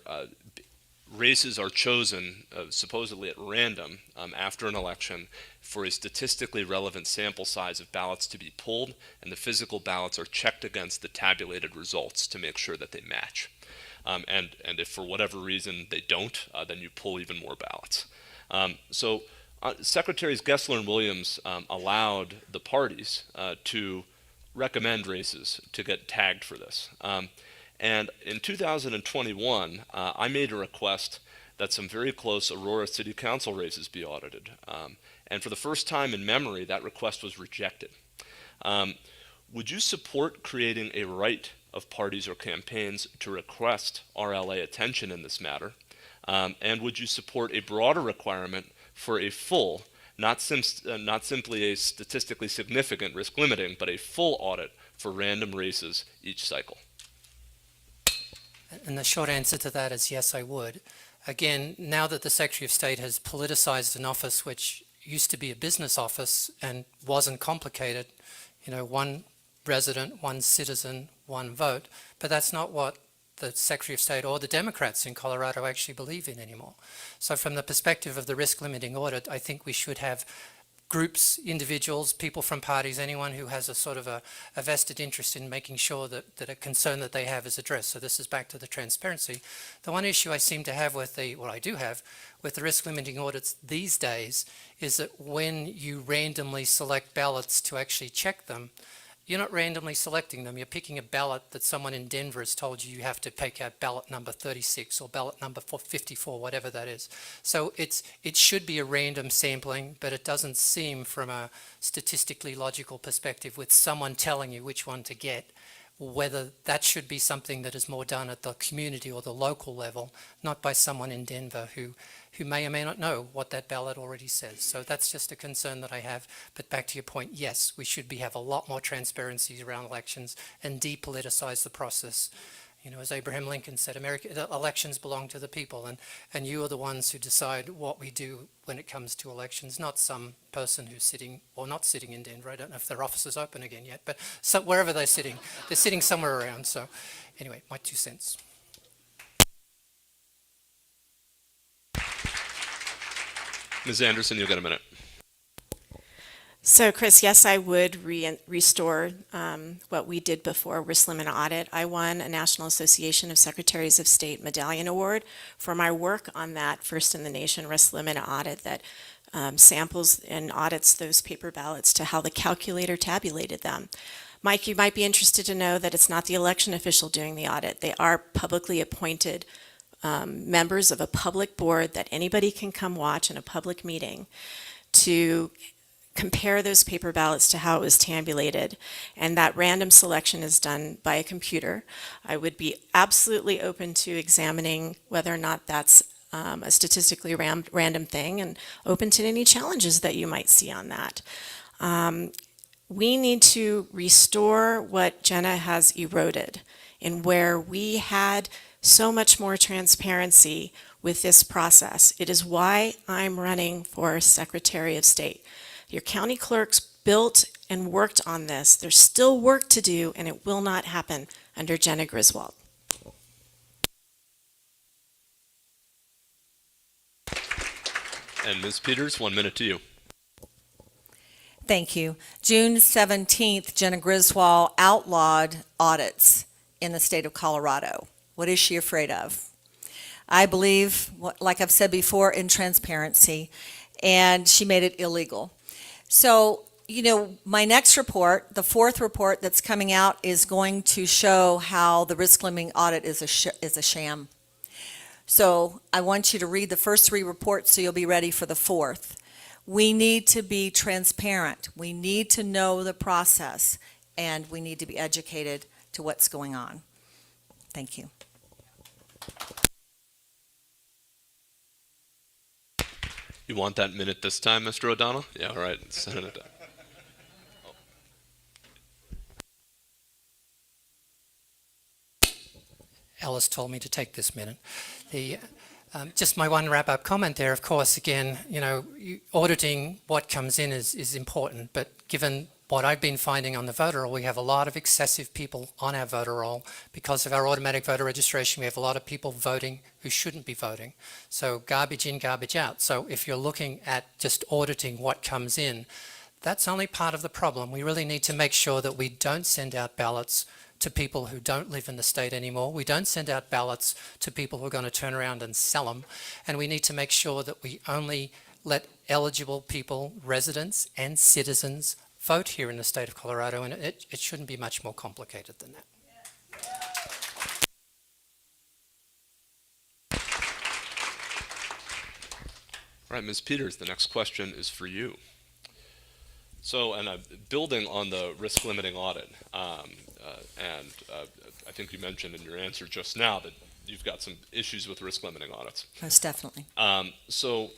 races are chosen supposedly at random after an election for a statistically relevant sample size of ballots to be pulled, and the physical ballots are checked against the tabulated results to make sure that they match. And if for whatever reason they don't, then you pull even more ballots. So Secretaries Gessler and Williams allowed the parties to recommend races to get tagged for this. And in 2021, I made a request that some very close Aurora City Council races be audited. And for the first time in memory, that request was rejected. Would you support creating a right of parties or campaigns to request RLA attention in this matter? And would you support a broader requirement for a full not simply a statistically significant risk limiting, but a full audit for random races each cycle? And the short answer to that is yes, I would. Again, now that the Secretary of State has politicized an office which used to be a business office and wasn't complicated, one resident, one citizen, one vote, but that's not what the Secretary of State or the Democrats in Colorado actually believe in anymore. So from the perspective of the risk limiting audit, I think we should have groups, individuals, people from parties, anyone who has a sort of a vested interest in making sure that a concern that they have is addressed. So this is back to the transparency. The one issue I seem to have with the risk limiting audits these days is that when you randomly select ballots to actually check them, you're not randomly selecting them. You're picking a ballot that someone in Denver has told you have to pick out ballot number 36 or ballot number 54, whatever that is. So it should be a random sampling, but it doesn't seem from a statistically logical perspective with someone telling you which one to get, whether that should be something that is more done at the community or the local level, not by someone in Denver who may or may not know what that ballot already says. So that's just a concern that I have. But back to your point, yes, we should have a lot more transparency around elections and depoliticize the process. As Abraham Lincoln said, elections belong to the people, and you are the ones who decide what we do when it comes to elections, not some person who's sitting or not sitting in Denver. I don't know if their office is open again yet, but wherever they're sitting somewhere around. So anyway, my 2 cents. Ms. Anderson, you'll get a minute. So, Chris, yes, I would restore what we did before risk limit audit. I won a National Association of Secretaries of State Medallion Award for my work on that first in the nation risk limit audit that samples and audits those paper ballots to how the calculator tabulated them. Mike, you might be interested to know that it's not the election official doing the audit. They are publicly appointed members of a public board that anybody can come watch in a public meeting to compare those paper ballots to how it was tabulated, and that random selection is done by a computer. I would be absolutely open to examining whether or not that's a statistically random thing, and open to any challenges that you might see on that. We need to restore what Jenna has eroded, in where we had so much more transparency with this process. It is why I'm running for Secretary of State. Your county clerks built and worked on this. There's still work to do, and it will not happen under Jenna Griswold. And Ms. Peters, 1 minute to you. Thank you. June 17th, Jenna Griswold outlawed audits in the state of Colorado. What is she afraid of? I believe, like I've said before, in transparency, and she made it illegal. So, my next report, the 4th report that's coming out, is going to show how the risk limiting audit is a sham. So I want you to read the first 3 reports so you'll be ready for the 4th. We need to be transparent. We need to know the process, and we need to be educated to what's going on. Thank you. You want that minute this time, Mr. O'Donnell? Yeah, all right. Send it down. Alice told me to take this minute. Just my one wrap-up comment there, of course, again, auditing what comes in is important, but given what I've been finding on the voter roll, we have a lot of excessive people on our voter roll. Because of our automatic voter registration, we have a lot of people voting who shouldn't be voting. So garbage in, garbage out. So if you're looking at just auditing what comes in, that's only part of the problem. We really need to make sure that we don't send out ballots to people who don't live in the state anymore. We don't send out ballots to people who are going to turn around and sell them. And we need to make sure that we only let eligible people, residents and citizens, vote here in the state of Colorado, and it shouldn't be much more complicated than that. All right, Ms. Peters, the next question is for you. So, and building on the risk limiting audit, I think you mentioned in your answer just now that you've got some issues with risk limiting audits. Most definitely. So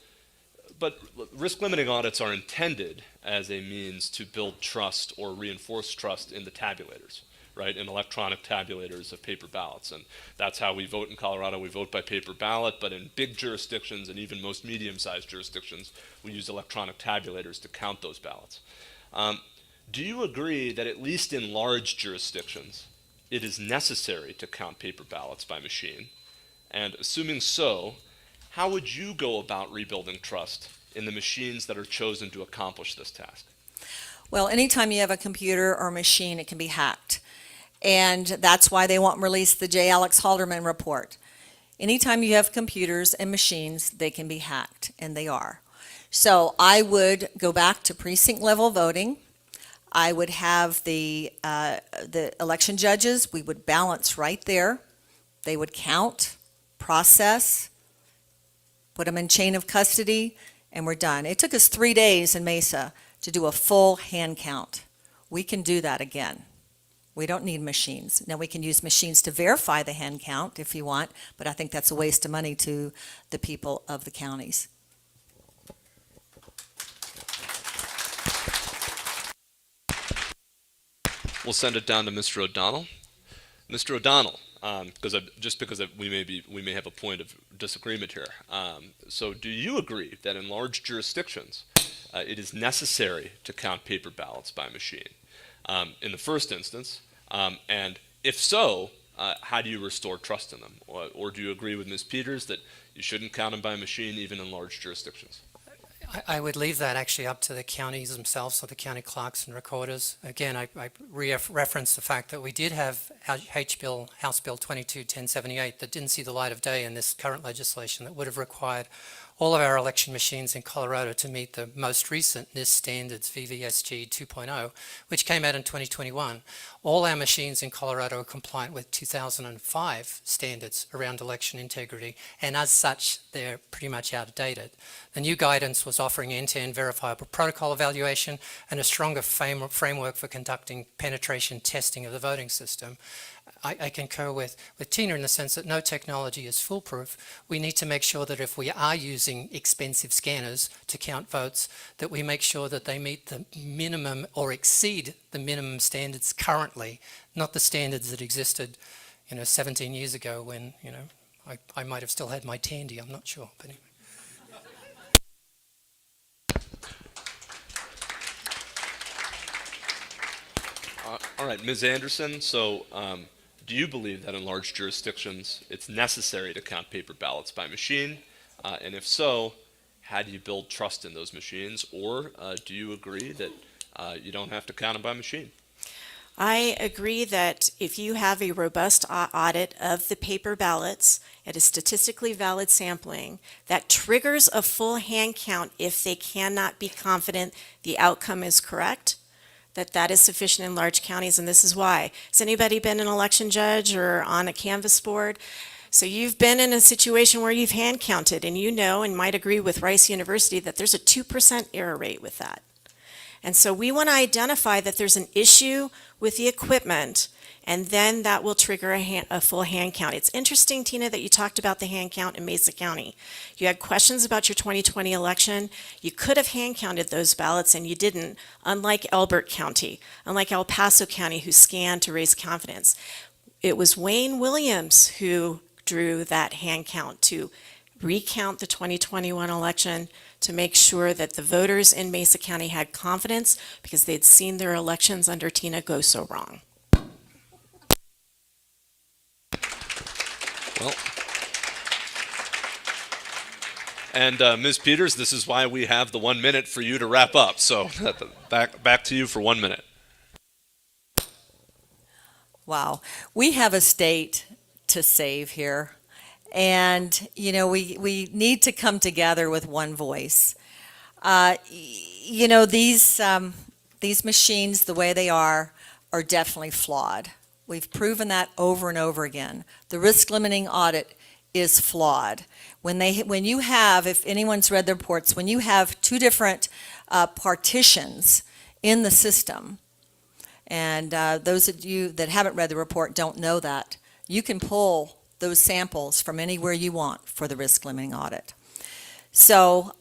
But risk limiting audits are intended as a means to build trust or reinforce trust in the tabulators, right, in electronic tabulators of paper ballots. And that's how we vote in Colorado. We vote by paper ballot, but in big jurisdictions and even most medium-sized jurisdictions, we use electronic tabulators to count those ballots. Do you agree that at least in large jurisdictions, it is necessary to count paper ballots by machine? And assuming so, how would you go about rebuilding trust in the machines that are chosen to accomplish this task? Well, anytime you have a computer or machine, it can be hacked. And that's why they won't release the J. Alex Halderman report. Anytime you have computers and machines, they can be hacked, and they are. So I would go back to precinct level voting. I would have the election judges, we would balance right there. They would count, process, put them in chain of custody, and we're done. It took us 3 days in Mesa to do a full hand count. We can do that again. We don't need machines. Now, we can use machines to verify the hand count if you want, but I think that's a waste of money to the people of the counties. We'll send it down to Mr. O'Donnell. Mr. O'Donnell, because we may have a point of disagreement here. So, do you agree that in large jurisdictions, it is necessary to count paper ballots by machine? In the first instance, and if so, how do you restore trust in them? Or do you agree with Ms. Peters that you shouldn't count them by machine even in large jurisdictions? I would leave that actually up to the counties themselves, or the county clerks and recorders. Again, I reference the fact that we did have House Bill 22-1078 that didn't see the light of day in this current legislation that would have required all of our election machines in Colorado to meet the most recent NIST standards, VVSG 2.0, which came out in 2021. All our machines in Colorado are compliant with 2005 standards around election integrity, and as such, they're pretty much outdated. The new guidance was offering end-to-end verifiable protocol evaluation and a stronger framework for conducting penetration testing of the voting system. I concur with Tina in the sense that no technology is foolproof. We need to make sure that if we are using expensive scanners to count votes, that we make sure that they meet the minimum or exceed the minimum standards currently, not the standards that existed, 17 years ago when, I might have still had my Tandy, I'm not sure, but anyway. All right, Ms. Anderson, so do you believe that in large jurisdictions it's necessary to count paper ballots by machine? And if so, how do you build trust in those machines? Or do you agree that you don't have to count them by machine? I agree that if you have a robust audit of the paper ballots at a statistically valid sampling, that triggers a full hand count if they cannot be confident the outcome is correct, that is sufficient in large counties, and this is why. Has anybody been an election judge or on a canvass board? So you've been in a situation where you've hand counted, and you know and might agree with Rice University that there's a 2% error rate with that. And so we want to identify that there's an issue with the equipment, and then that will trigger a full hand count. It's interesting, Tina, that you talked about the hand count in Mesa County. You had questions about your 2020 election. You could have hand counted those ballots, and you didn't, unlike Elbert County, unlike El Paso County, who scanned to raise confidence. It was Wayne Williams who drew that hand count to recount the 2021 election, to make sure that the voters in Mesa County had confidence because they'd seen their elections under Tina go so wrong. Well, and Ms. Peters, this is why we have the 1 minute for you to wrap up. So back to you for 1 minute. Wow. We have a state to save here. And, we need to come together with one voice. These machines, the way they are definitely flawed. We've proven that over and over again. The risk limiting audit is flawed. When you have, if anyone's read the reports, when you have two different partitions in the system, and those of you that haven't read the report don't know that, you can pull those samples from anywhere you want for the risk limiting audit. So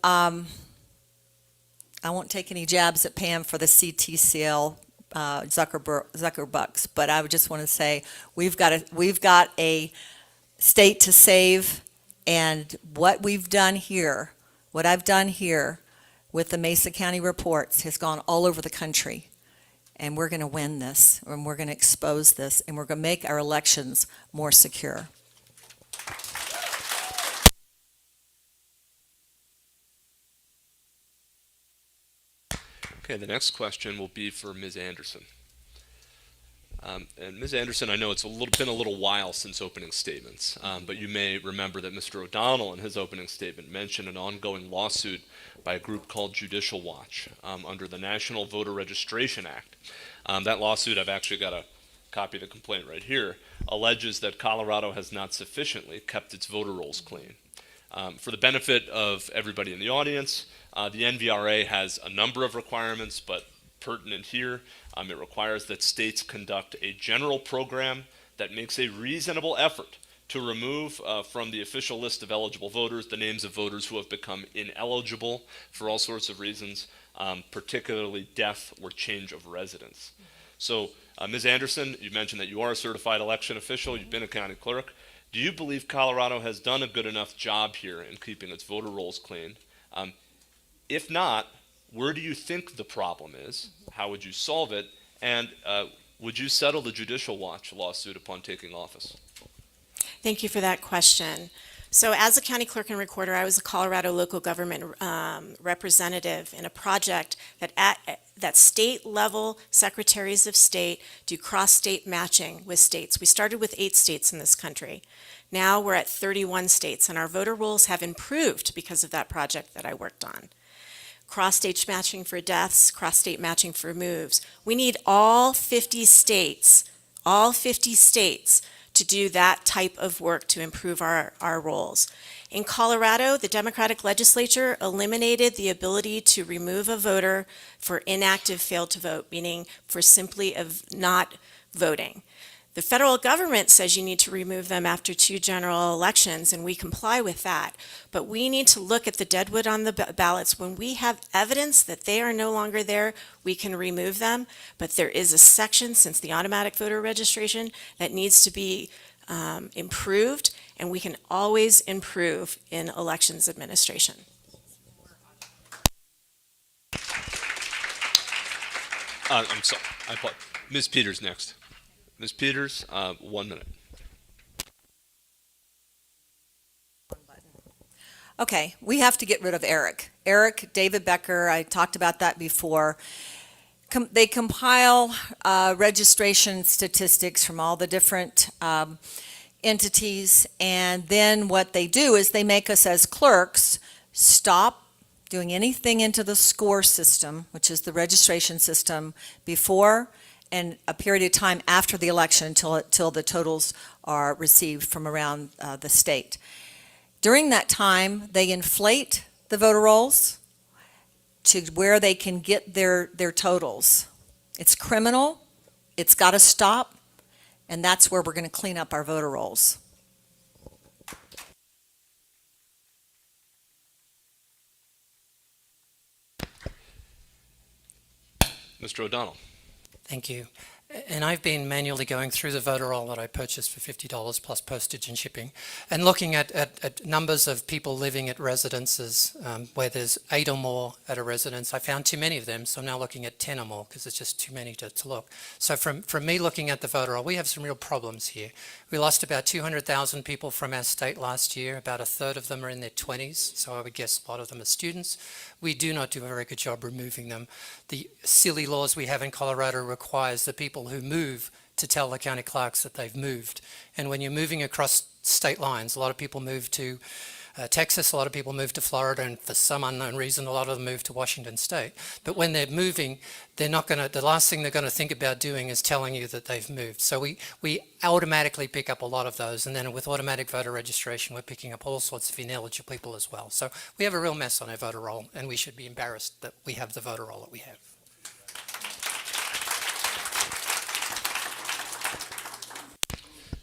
I won't take any jabs at Pam for the CTCL Zuckerbucks, but I would just want to say we've got a state to save, and what we've done here, what I've done here with the Mesa County reports has gone all over the country. And we're going to win this, and we're going to expose this, and we're going to make our elections more secure. Okay, the next question will be for Ms. Anderson. And Ms. Anderson, I know it's been a little while since opening statements, but you may remember that Mr. O'Donnell in his opening statement mentioned an ongoing lawsuit by a group called Judicial Watch under the National Voter Registration Act. That lawsuit, I've actually got a copy of the complaint right here, alleges that Colorado has not sufficiently kept its voter rolls clean. For the benefit of everybody in the audience, the NVRA has a number of requirements, but pertinent here, it requires that states conduct a general program that makes a reasonable effort to remove from the official list of eligible voters the names of voters who have become ineligible for all sorts of reasons, particularly death or change of residence. So, Ms. Anderson, you mentioned that you are a certified election official, you've been a county clerk. Do you believe Colorado has done a good enough job here in keeping its voter rolls clean? If not, where do you think the problem is? How would you solve it? And would you settle the Judicial Watch lawsuit upon taking office? Thank you for that question. So as a county clerk and recorder, I was a Colorado local government representative in a project that state-level secretaries of state do cross-state matching with states. We started with 8 states in this country. Now we're at 31 states, and our voter rolls have improved because of that project that I worked on. Cross-state matching for deaths, cross-state matching for moves. We need all 50 states to do that type of work to improve our rolls. In Colorado, the Democratic legislature eliminated the ability to remove a voter for inactive failed to vote, meaning for simply of not voting. The federal government says you need to remove them after 2 general elections, and we comply with that. But we need to look at the deadwood on the ballots. When we have evidence that they are no longer there, we can remove them. But there is a section, since the automatic voter registration, that needs to be improved, and we can always improve in elections administration. I'm sorry. Ms. Peters next. Ms. Peters, 1 minute. Okay, we have to get rid of Eric. Eric, David Becker, I talked about that before. They compile registration statistics from all the different entities, and then what they do is they make us as clerks stop doing anything into the score system, which is the registration system, before and a period of time after the election until the totals are received from around the state. During that time, they inflate the voter rolls to where they can get their totals. It's criminal. It's got to stop, and that's where we're going to clean up our voter rolls. Mr. O'Donnell. Thank you. And I've been manually going through the voter roll that I purchased for $50 plus postage and shipping, and looking at numbers of people living at residences where there's 8 or more at a residence. I found too many of them, so I'm now looking at 10 or more because it's just too many to look. So from me looking at the voter roll, we have some real problems here. We lost about 200,000 people from our state last year. About a third of them are in their 20s, so I would guess a lot of them are students. We do not do a very good job removing them. The silly laws we have in Colorado requires the people who move to tell the county clerks that they've moved. And when you're moving across state lines, a lot of people move to Texas, a lot of people move to Florida, and for some unknown reason, a lot of them move to Washington State. But when they're moving, they're not going to, the last thing they're going to think about doing is telling you that they've moved. So we automatically pick up a lot of those, and then with automatic voter registration, we're picking up all sorts of ineligible people as well. So we have a real mess on our voter roll, and we should be embarrassed that we have the voter roll that we have.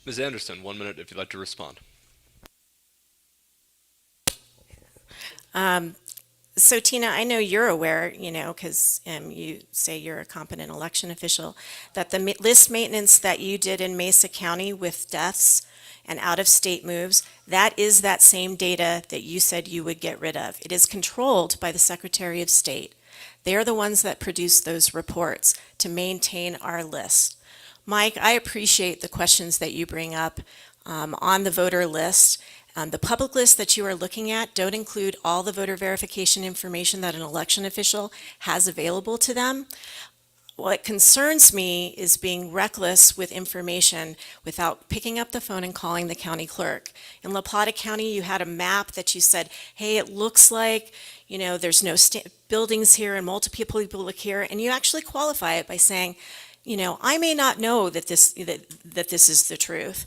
Ms. Anderson, 1 minute if you'd like to respond. So Tina, I know you're aware, because you say you're a competent election official, that the list maintenance that you did in Mesa County with deaths and out-of-state moves, that is that same data that you said you would get rid of. It is controlled by the Secretary of State. They are the ones that produce those reports to maintain our list. Mike, I appreciate the questions that you bring up on the voter list. The public list that you are looking at don't include all the voter verification information that an election official has available to them. What concerns me is being reckless with information without picking up the phone and calling the county clerk. In La Plata County, you had a map that you said, hey, it looks like, there's no buildings here and multiple people look here, and you actually qualify it by saying, I may not know that this is the truth.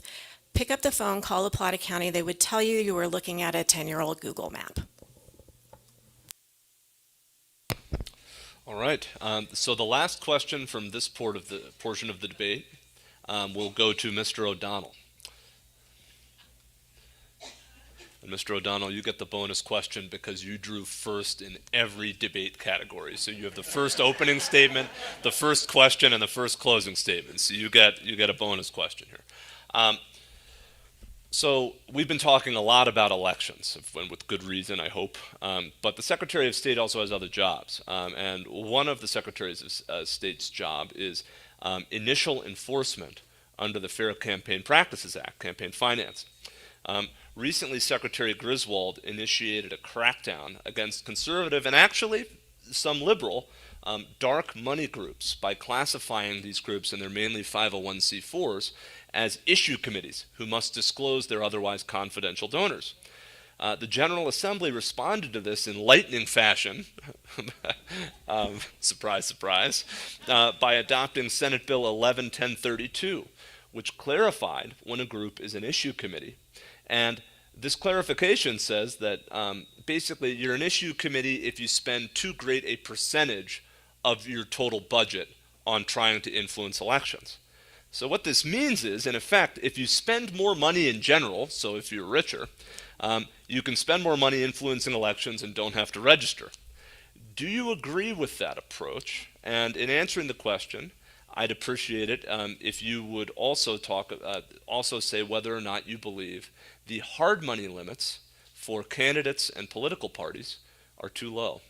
Pick up the phone, call La Plata County. They would tell you were looking at a 10-year-old Google map. All right. So the last question from this portion of the debate will go to Mr. O'Donnell. And Mr. O'Donnell, you get the bonus question because you drew first in every debate category. So you have the first opening statement, the first question, and the first closing statement. So you get a bonus question here. So we've been talking a lot about elections, and with good reason, I hope. But the Secretary of State also has other jobs. And one of the Secretaries of State's job is initial enforcement under the Fair Campaign Practices Act, campaign finance. Recently, Secretary Griswold initiated a crackdown against conservative and actually some liberal dark money groups by classifying these groups, and they're mainly 501c4s, as issue committees who must disclose their otherwise confidential donors. The General Assembly responded to this in lightning fashion, surprise, surprise, by adopting Senate Bill 11-1032, which clarified when a group is an issue committee. And this clarification says that basically you're an issue committee if you spend too great a percentage of your total budget on trying to influence elections. So what this means is, in effect, if you spend more money in general, so if you're richer, you can spend more money influencing elections and don't have to register. Do you agree with that approach? And in answering the question, I'd appreciate it if you would also say whether or not you believe the hard money limits for candidates and political parties are too low.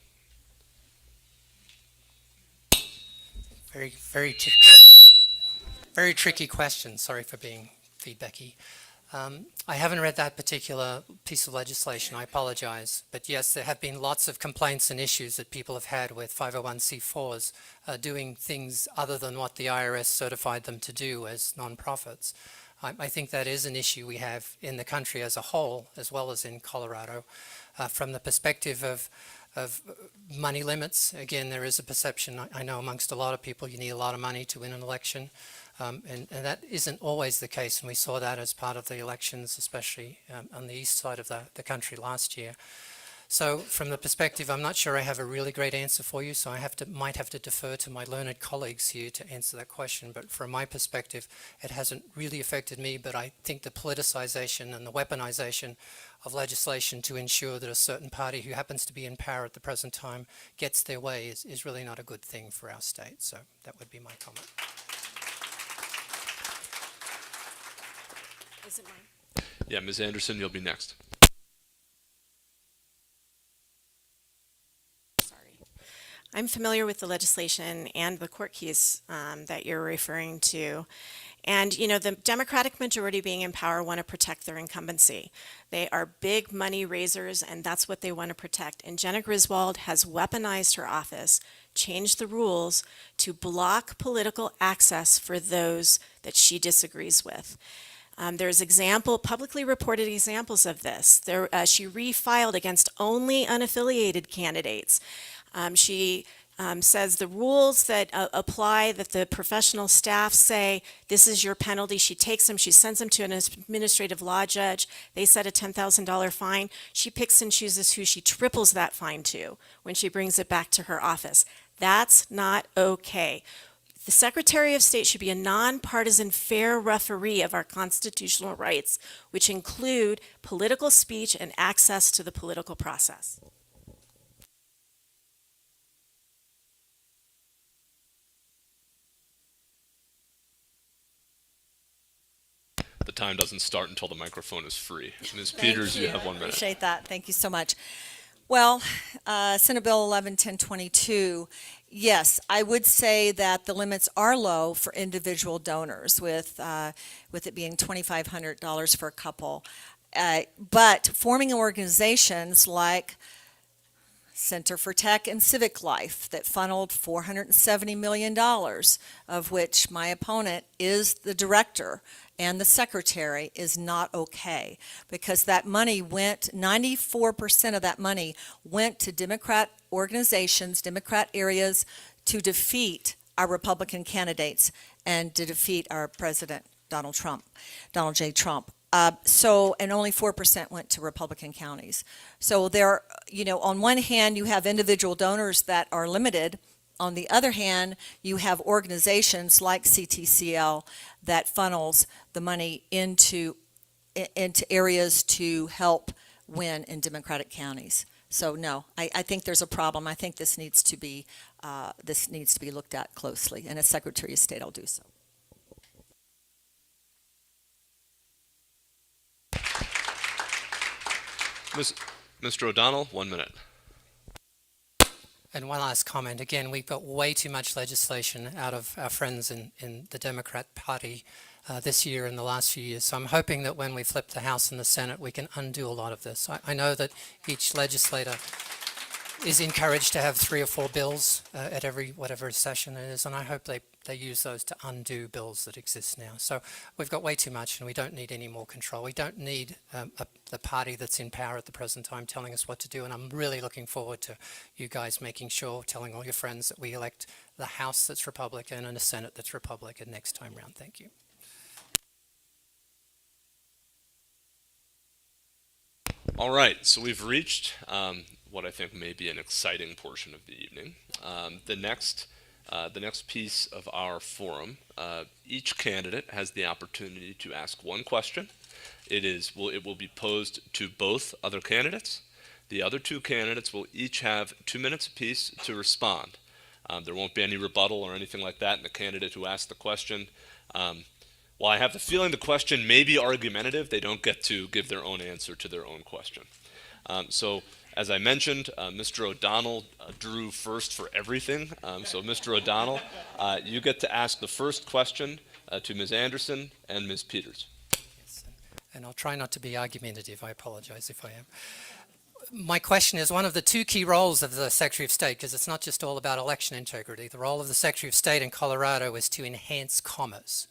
Very tricky question. Sorry for being feedbacky. I haven't read that particular piece of legislation. I apologize. But yes, there have been lots of complaints and issues that people have had with 501c4s doing things other than what the IRS certified them to do as nonprofits. I think that is an issue we have in the country as a whole, as well as in Colorado. From the perspective of money limits, again, there is a perception, I know amongst a lot of people, you need a lot of money to win an election. And that isn't always the case, and we saw that as part of the elections, especially on the east side of the country last year. So from the perspective, I'm not sure I have a really great answer for you, so I might have to defer to my learned colleagues here to answer that question. But from my perspective, it hasn't really affected me, but I think the politicization and the weaponization of legislation to ensure that a certain party who happens to be in power at the present time gets their way is really not a good thing for our state. So that would be my comment. Is it mine? Yeah, Ms. Anderson, you'll be next. I'm familiar with the legislation and the court case that you're referring to. And, the Democratic majority being in power want to protect their incumbency. They are big money raisers, and that's what they want to protect. And Jenna Griswold has weaponized her office, changed the rules to block political access for those that she disagrees with. There's publicly reported examples of this. She refiled against only unaffiliated candidates. She says the rules that apply, that the professional staff say, this is your penalty. She takes them, she sends them to an administrative law judge. They set a $10,000 fine. She picks and chooses who she triples that fine to when she brings it back to her office. That's not okay. The Secretary of State should be a nonpartisan, fair referee of our constitutional rights, which include political speech and access to the political process. the time doesn't start until the microphone is free. Ms. Thank Peters, you have 1 minute. Appreciate that. Thank you so much. Well, Senate Bill 111022, yes, I would say that the limits are low for individual donors, with it being $2,500 for a couple. But forming organizations like Center for Tech and Civic Life that funneled $470 million, of which my opponent is the director and the secretary, is not okay, because that money went, 94% of that money went to Democrat organizations, Democrat areas, to defeat our Republican candidates and to defeat our president, Donald J. Trump. And only 4% went to Republican counties. So there, on one hand, you have individual donors that are limited. On the other hand, you have organizations like CTCL that funnels the money into areas to help win in Democratic counties. So no, I think there's a problem. I think this needs to be looked at closely, and as Secretary of State, I'll do so. Mr. O'Donnell, 1 minute. And one last comment. Again, we've got way too much legislation out of our friends in the Democrat Party this year and the last few years. So I'm hoping that when we flip the House and the Senate, we can undo a lot of this. I know that each legislator is encouraged to have 3 or 4 bills at whatever session it is, and I hope they use those to undo bills that exist now. So we've got way too much, and we don't need any more control. We don't need the party that's in power at the present time telling us what to do, and I'm really looking forward to you guys making sure, telling all your friends, that we elect the House that's Republican and a Senate that's Republican next time round. Thank you. All right, so we've reached what I think may be an exciting portion of the evening. The next piece of our forum, each candidate has the opportunity to ask one question. It will be posed to both other candidates. The other 2 candidates will each have 2 minutes apiece to respond. There won't be any rebuttal or anything like that, and the candidate who asked the question, while I have the feeling the question may be argumentative, they don't get to give their own answer to their own question. So, as I mentioned, Mr. O'Donnell drew first for everything. So, Mr. O'Donnell, you get to ask the first question to Ms. Anderson and Ms. Peters. Yes, and I'll try not to be argumentative. I apologize if I am. My question is, one of the 2 key roles of the Secretary of State, because it's not just all about election integrity, the role of the Secretary of State in Colorado is to enhance commerce.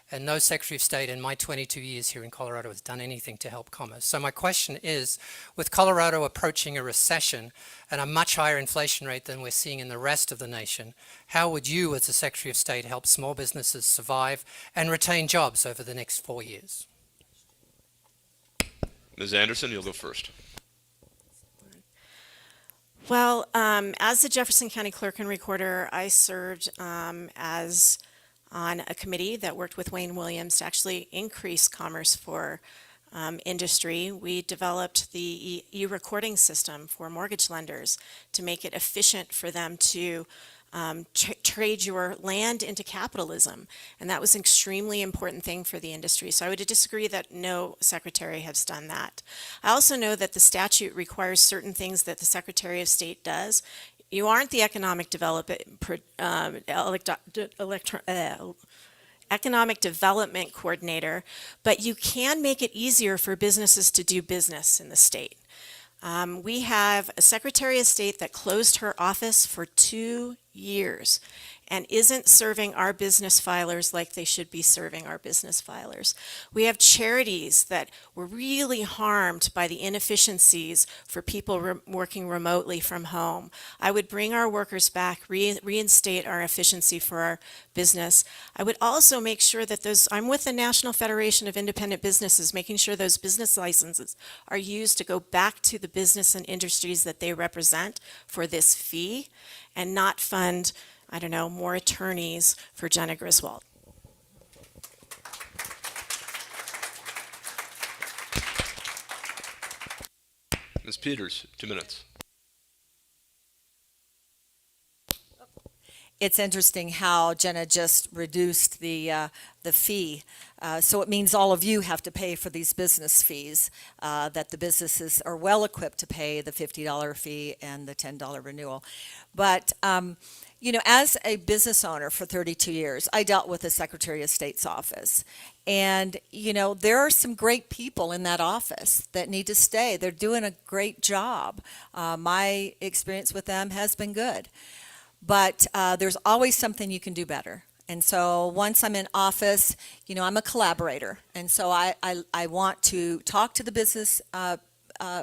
And no Secretary of State in my 22 years here in Colorado has done anything to help commerce. So my question is, with Colorado approaching a recession and a much higher inflation rate than we're seeing in the rest of the nation, how would you as the Secretary of State help small businesses survive and retain jobs over the next 4 years? Ms. Anderson, you'll go first. Well, as the Jefferson County Clerk and Recorder, I served on a committee that worked with Wayne Williams to actually increase commerce for industry. We developed the e-recording system for mortgage lenders to make it efficient for them to trade your land into capitalism, and that was an extremely important thing for the industry. So I would disagree that no secretary has done that. I also know that the statute requires certain things that the Secretary of State does. You aren't the economic development coordinator, but you can make it easier for businesses to do business in the state. We have a Secretary of State that closed her office for 2 years and isn't serving our business filers like they should be serving our business filers. We have charities that were really harmed by the inefficiencies for people working remotely from home. I would bring our workers back, reinstate our efficiency for our business. I would also make sure that I'm with the National Federation of Independent Businesses, making sure those business licenses are used to go back to the business and industries that they represent for this fee, and not fund, I don't know, more attorneys for Jenna Griswold. Ms. Peters, 2 minutes. it's interesting how Jenna just reduced the fee. So it means all of you have to pay for these business fees, that the businesses are well equipped to pay the $50 fee and the $10 renewal. But, as a business owner for 32 years, I dealt with the Secretary of State's office. And, there are some great people in that office that need to stay. They're doing a great job. My experience with them has been good. But there's always something you can do better. And so once I'm in office, I'm a collaborator. And so I want to talk to the business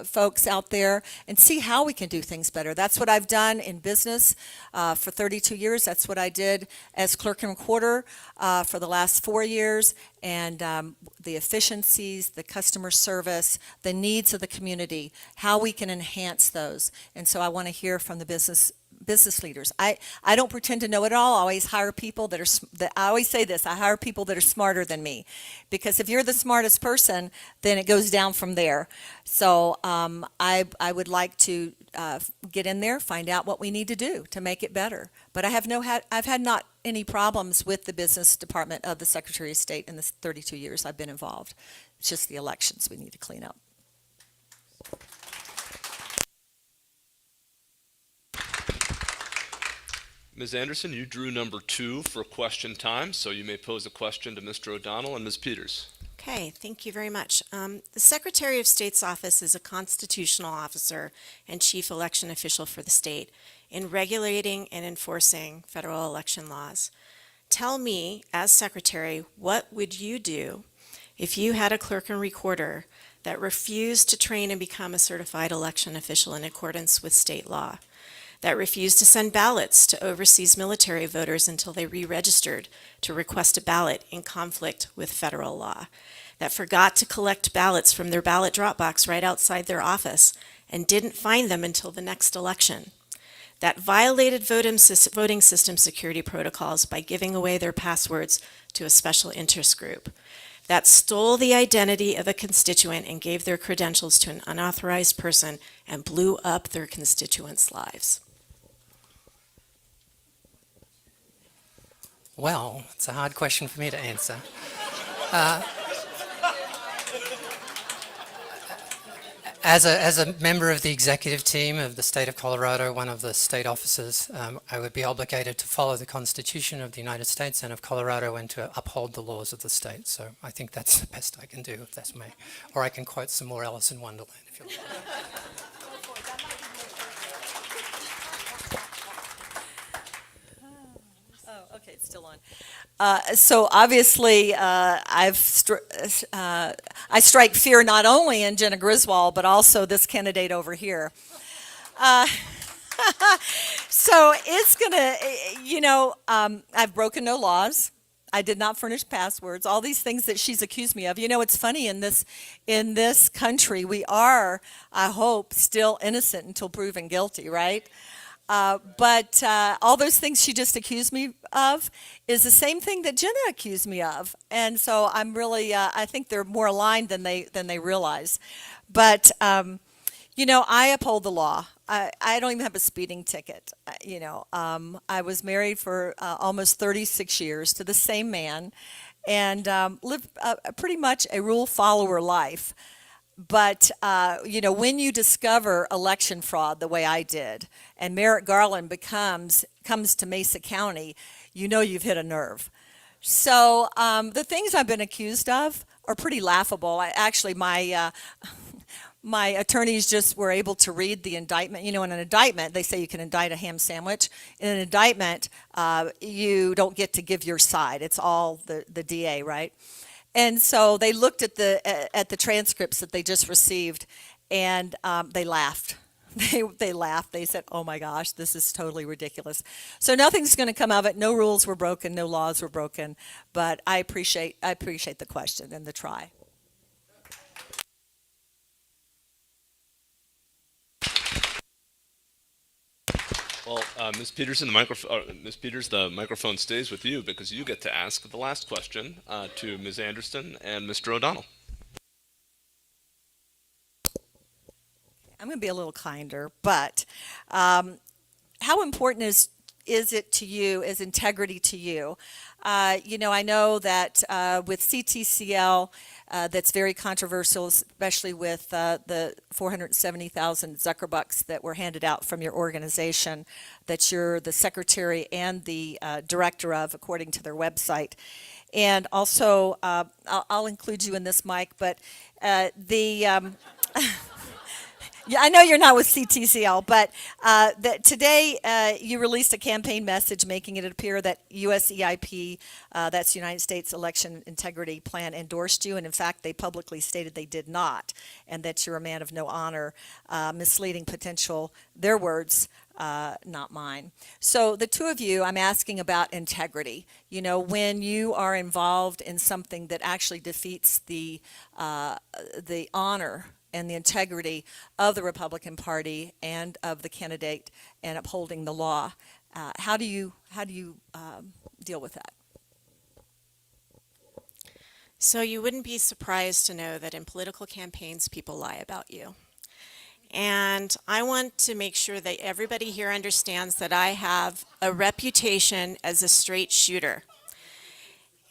folks out there and see how we can do things better. That's what I've done in business for 32 years. That's what I did as clerk and recorder for the last 4 years. And the efficiencies, the customer service, the needs of the community, how we can enhance those. And so I want to hear from the business leaders. I don't pretend to know it all. I always hire people I always say this, I hire people that are smarter than me. Because if you're the smartest person, then it goes down from there. So I would like to get in there, find out what we need to do to make it better. But I've had not any problems with the business department of the Secretary of State in the 32 years I've been involved. It's just the elections we need to clean up. Ms. Anderson, you drew number 2 for question time, so you may pose a question to Mr. O'Donnell and Ms. Peters. Okay, thank you very much. The Secretary of State's office is a constitutional officer and chief election official for the state in regulating and enforcing federal election laws. Tell me, as Secretary, what would you do if you had a clerk and recorder that refused to train and become a certified election official in accordance with state law, that refused to send ballots to overseas military voters until they re-registered to request a ballot in conflict with federal law, that forgot to collect ballots from their ballot drop box right outside their office and didn't find them until the next election, that violated voting system security protocols by giving away their passwords to a special interest group, that stole the identity of a constituent and gave their credentials to an unauthorized person and blew up their constituents' lives. Well, it's a hard question for me to answer. As a member of the executive team of the state of Colorado, one of the state officers, I would be obligated to follow the Constitution of the United States and of Colorado and to uphold the laws of the state. So I think that's the best I can do, if that's me. Or I can quote some more Alice in Wonderland, if you like. Okay, it's still on. So obviously, I strike fear not only in Jenna Griswold, but also this candidate over here. So it's gonna, I've broken no laws. I did not furnish passwords. All these things that she's accused me of. It's funny in this country, we are, I hope, still innocent until proven guilty, right? But all those things she just accused me of is the same thing that Jenna accused me of. And so I'm really, I think they're more aligned than they realize. But, I uphold the law. I don't even have a speeding ticket. I was married for almost 36 years to the same man and lived pretty much a rule follower life. But, when you discover election fraud the way I did, and Merrick Garland comes to Mesa County, you've hit a nerve. So the things I've been accused of are pretty laughable. My attorneys just were able to read the indictment. In an indictment, they say you can indict a ham sandwich. In an indictment, you don't get to give your side. It's all the DA, right? And so they looked at the transcripts that they just received, and they laughed. They laughed. They said, "Oh my gosh, this is totally ridiculous." So nothing's going to come of it. No rules were broken. No laws were broken. But I appreciate the question and the try. Well, Ms. Peters, the microphone stays with you because you get to ask the last question to Ms. Anderson and Mr. O'Donnell. I'm going to be a little kinder, but how important is it to you? Is integrity to you? I know that with CTCL, that's very controversial, especially with the 470,000 Zuckerbucks that were handed out from your organization, that you're the secretary and the director of, according to their website. And also, I'll include you in this, Mike, but yeah, I know you're not with CTCL, but today you released a campaign message making it appear that USEIP, that's United States Election Integrity Plan, endorsed you, and in fact they publicly stated they did not, and that you're a man of no honor, misleading potential, their words, not mine. So the two of you, I'm asking about integrity. When you are involved in something that actually defeats the honor and the integrity of the Republican Party and of the candidate and upholding the law. How do you deal with that? So you wouldn't be surprised to know that in political campaigns, people lie about you. And I want to make sure that everybody here understands that I have a reputation as a straight shooter.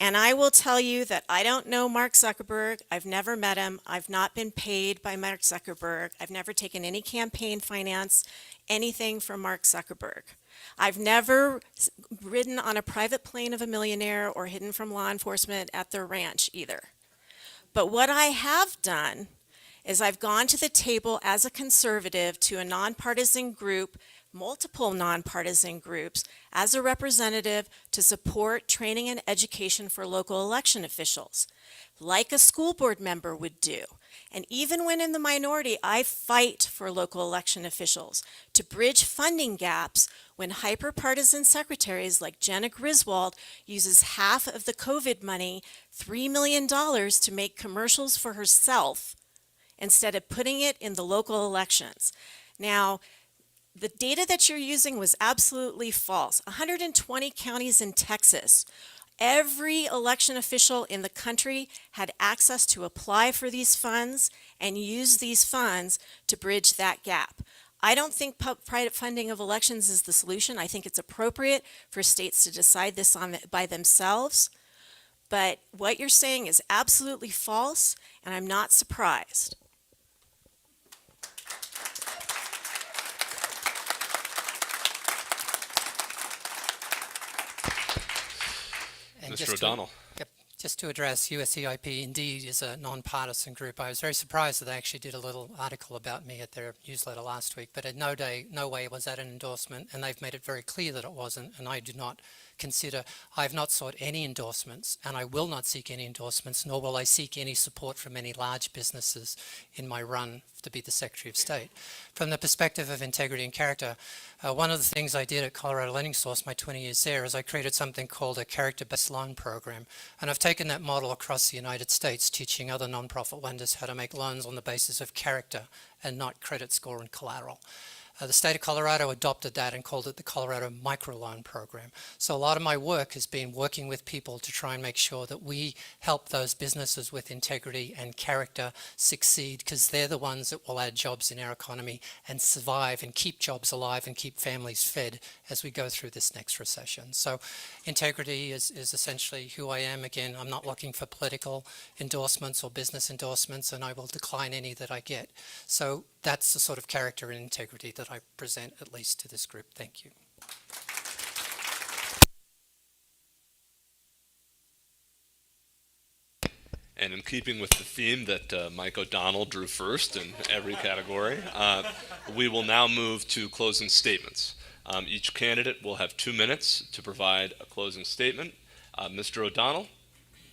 And I will tell you that I don't know Mark Zuckerberg. I've never met him. I've not been paid by Mark Zuckerberg. I've never taken any campaign finance, anything from Mark Zuckerberg. I've never ridden on a private plane of a millionaire or hidden from law enforcement at their ranch either. But what I have done is I've gone to the table as a conservative to a nonpartisan group, multiple nonpartisan groups, as a representative to support training and education for local election officials, like a school board member would do. And even when in the minority, I fight for local election officials to bridge funding gaps when hyper-partisan secretaries like Jenna Griswold uses half of the COVID money, $3 million, to make commercials for herself instead of putting it in the local elections. Now, the data that you're using was absolutely false. 120 counties in Texas. Every election official in the country had access to apply for these funds and use these funds to bridge that gap. I don't think private funding of elections is the solution. I think it's appropriate for states to decide this by themselves. But what you're saying is absolutely false, and I'm not surprised. And Mr. O'Donnell. Just to address USEIP, indeed is a nonpartisan group. I was very surprised that they actually did a little article about me at their newsletter last week, but in no way was that an endorsement, and they've made it very clear that it wasn't, and I do not consider, I've not sought any endorsements, and I will not seek any endorsements, nor will I seek any support from any large businesses in my run to be the Secretary of State. From the perspective of integrity and character, one of the things I did at Colorado Lending Source, my 20 years there, is I created something called a character-based loan program. And I've taken that model across the United States, teaching other nonprofit lenders how to make loans on the basis of character and not credit score and collateral. The state of Colorado adopted that and called it the Colorado Microloan Program. So a lot of my work has been working with people to try and make sure that we help those businesses with integrity and character succeed, because they're the ones that will add jobs in our economy and survive and keep jobs alive and keep families fed as we go through this next recession. So integrity is essentially who I am. Again, I'm not looking for political endorsements or business endorsements, and I will decline any that I get. So that's the sort of character and integrity that I present, at least to this group. Thank you. And in keeping with the theme that Mike O'Donnell drew first in every category, we will now move to closing statements. Each candidate will have 2 minutes to provide a closing statement. Mr. O'Donnell,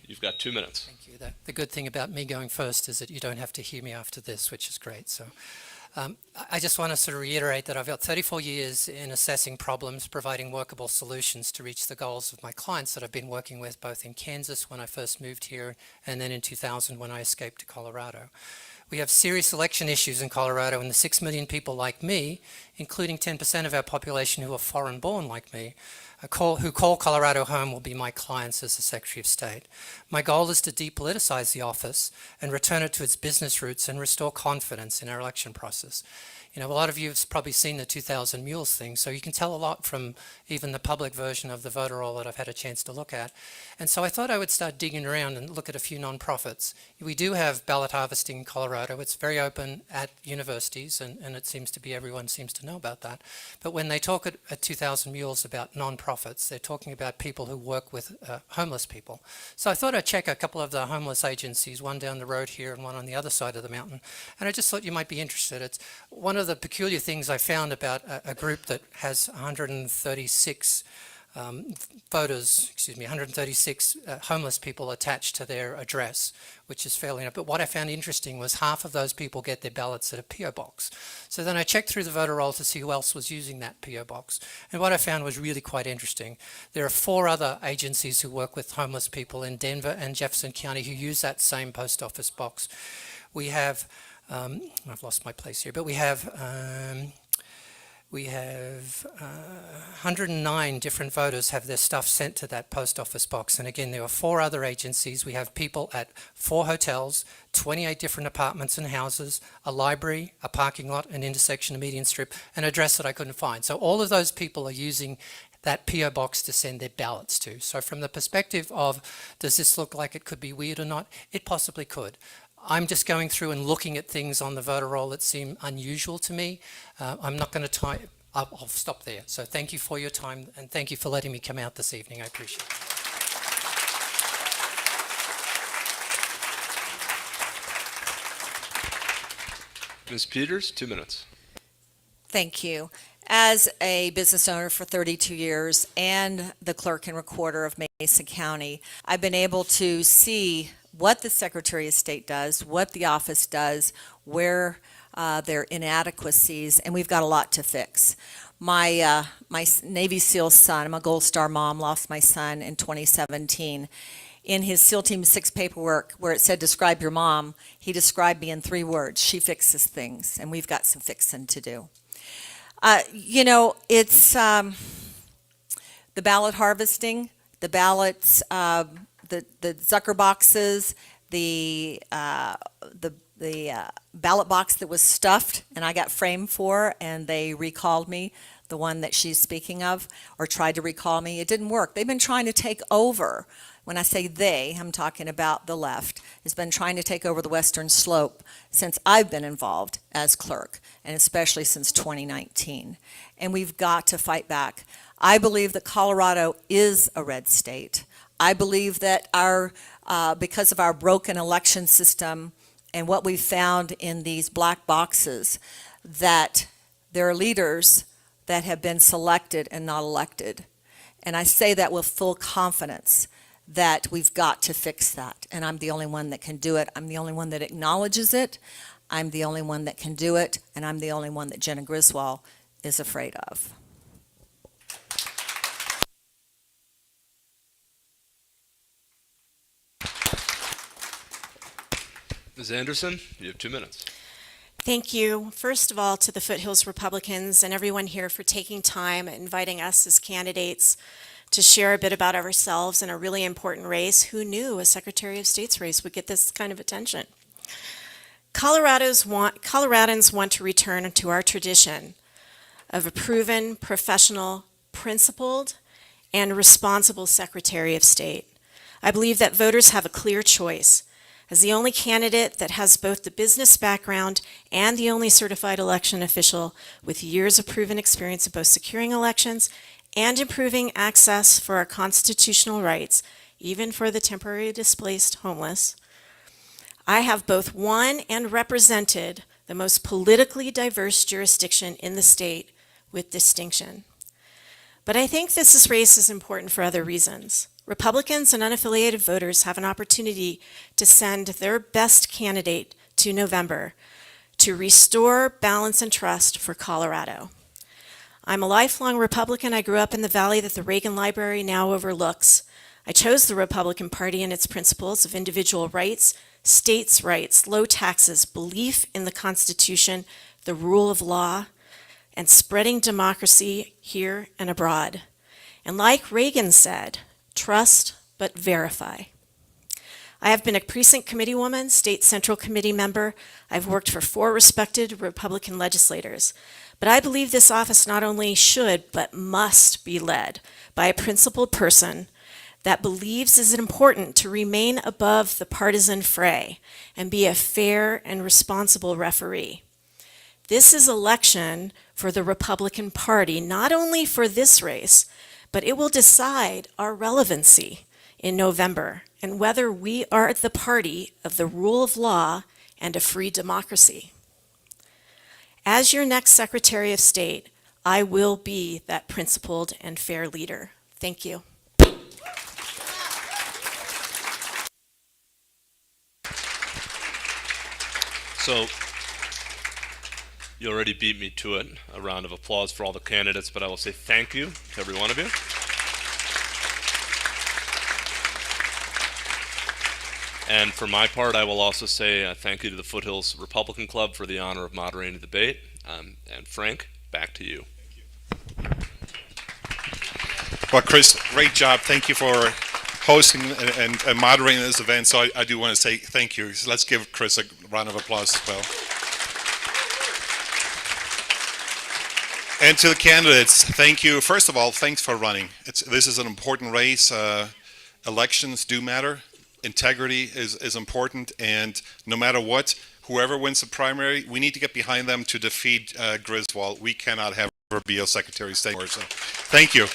you've got 2 minutes. Thank you. The good thing about me going first is that you don't have to hear me after this, which is great. So I just want to sort of reiterate that I've got 34 years in assessing problems, providing workable solutions to reach the goals of my clients that I've been working with both in Kansas when I first moved here and then in 2000 when I escaped to Colorado. We have serious election issues in Colorado, and the 6 million people like me, including 10% of our population who are foreign-born like me, who call Colorado home, will be my clients as the Secretary of State. My goal is to depoliticize the office and return it to its business roots and restore confidence in our election process. You know, a lot of you have probably seen the 2,000 Mules thing, so you can tell a lot from even the public version of the voter roll that I've had a chance to look at. And so I thought I would start digging around and look at a few nonprofits. We do have ballot harvesting in Colorado. It's very open at universities, and it seems to be everyone seems to know about that. But when they talk at 2,000 Mules about nonprofits, they're talking about people who work with homeless people. So I thought I'd check a couple of the homeless agencies, one down the road here and one on the other side of the mountain. And I just thought you might be interested. It's one of the peculiar things I found about a group that has 136 136 homeless people attached to their address, which is fairly enough. But what I found interesting was half of those people get their ballots at a PO box. So then I checked through the voter roll to see who else was using that PO box. And what I found was really quite interesting. There are 4 other agencies who work with homeless people in Denver and Jefferson County who use that same post office box. We have, I've lost my place here, but we have 109 different voters have their stuff sent to that post office box. And again, there are 4 other agencies. We have people at 4 hotels, 28 different apartments and houses, a library, a parking lot, an intersection, a median strip, an address that I couldn't find. So all of those people are using that PO box to send their ballots to. So from the perspective of, does this look like it could be weird or not? It possibly could. I'm just going through and looking at things on the voter roll that seem unusual to me. I'm not going to I'll stop there. So thank you for your time, and thank you for letting me come out this evening. I appreciate it. Ms. Peters, 2 minutes. Thank you. As a business owner for 32 years and the clerk and recorder of Mason County, I've been able to see what the Secretary of State does, what the office does, where there are inadequacies, and we've got a lot to fix. My Navy SEAL son, I'm a Gold Star mom, lost my son in 2017. In his SEAL Team 6 paperwork, where it said describe your mom, he described me in 3 words: she fixes things, and we've got some fixing to do. You know, it's the ballot harvesting, the ballots, the Zucker boxes, the ballot box that was stuffed and I got framed for, and they recalled me, the one that she's speaking of, or tried to recall me. It didn't work. They've been trying to take over. When I say they, I'm talking about the left, has been trying to take over the Western Slope since I've been involved as clerk, and especially since 2019. And we've got to fight back. I believe that Colorado is a red state. I believe that because of our broken election system and what we've found in these black boxes, that there are leaders that have been selected and not elected. And I say that with full confidence that we've got to fix that. And I'm the only one that can do it. I'm the only one that acknowledges it. I'm the only one that can do it. And I'm the only one that Jenna Griswold is afraid of. Ms. Anderson, you have 2 minutes. Thank you, first of all, to the Foothills Republicans and everyone here for taking time and inviting us as candidates to share a bit about ourselves in a really important race. Who knew a Secretary of State's race would get this kind of attention? Coloradans want to return to our tradition of a proven, professional, principled, and responsible Secretary of State. I believe that voters have a clear choice. As the only candidate that has both the business background and the only certified election official with years of proven experience in both securing elections and improving access for our constitutional rights, even for the temporarily displaced homeless, I have both won and represented the most politically diverse jurisdiction in the state with distinction. But I think this race is important for other reasons. Republicans and unaffiliated voters have an opportunity to send their best candidate to November to restore balance and trust for Colorado. I'm a lifelong Republican. I grew up in the valley that the Reagan Library now overlooks. I chose the Republican Party and its principles of individual rights, states' rights, low taxes, belief in the Constitution, the rule of law, and spreading democracy here and abroad. And like Reagan said, trust but verify. I have been a precinct committee woman, state central committee member. I've worked for 4 respected Republican legislators. But I believe this office not only should, but must be led by a principled person that believes it is important to remain above the partisan fray and be a fair and responsible referee. This is election for the Republican Party, not only for this race, but it will decide our relevancy in November and whether we are the party of the rule of law and a free democracy. As your next Secretary of State, I will be that principled and fair leader. Thank you. So, you already beat me to it. A round of applause for all the candidates, but I will say thank you to every one of you. And for my part, I will also say thank you to the Foothills Republican Club for the honor of moderating the debate. And Frank, back to you. Well, Chris, great job. Thank you for hosting and moderating this event. So I do want to say thank you. So let's give Chris a round of applause as well. And to the candidates, thank you. First of all, thanks for running. This is an important race. Elections do matter. Integrity is important, and no matter what, whoever wins the primary, we need to get behind them to defeat Griswold. We cannot have her be a Secretary of State. So, thank you.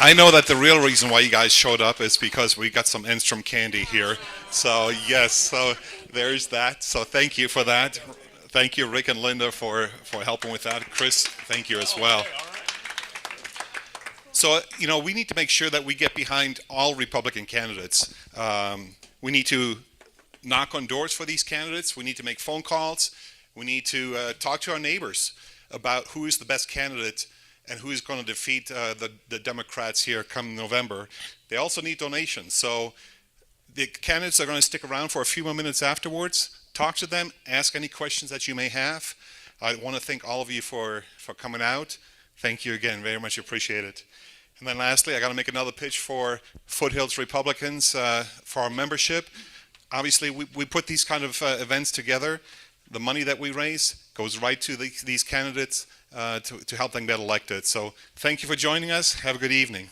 I know that the real reason why you guys showed up is because we got some Enstrom candy here. So yes, so there's that. So thank you for that. Thank you, Rick and Linda, for helping with that. Chris, thank you as well. So, you know, we need to make sure that we get behind all Republican candidates. We need to knock on doors for these candidates. We need to make phone calls. We need to talk to our neighbors about who is the best candidate and who is going to defeat the Democrats here come November. They also need donations. So the candidates are going to stick around for a few more minutes afterwards. Talk to them. Ask any questions that you may have. I want to thank all of you for coming out. Thank you again. Very much appreciate it. And then lastly, I got to make another pitch for Foothills Republicans for our membership. Obviously, we put these kind of events together. The money that we raise goes right to these candidates to help them get elected. So thank you for joining us. Have a good evening.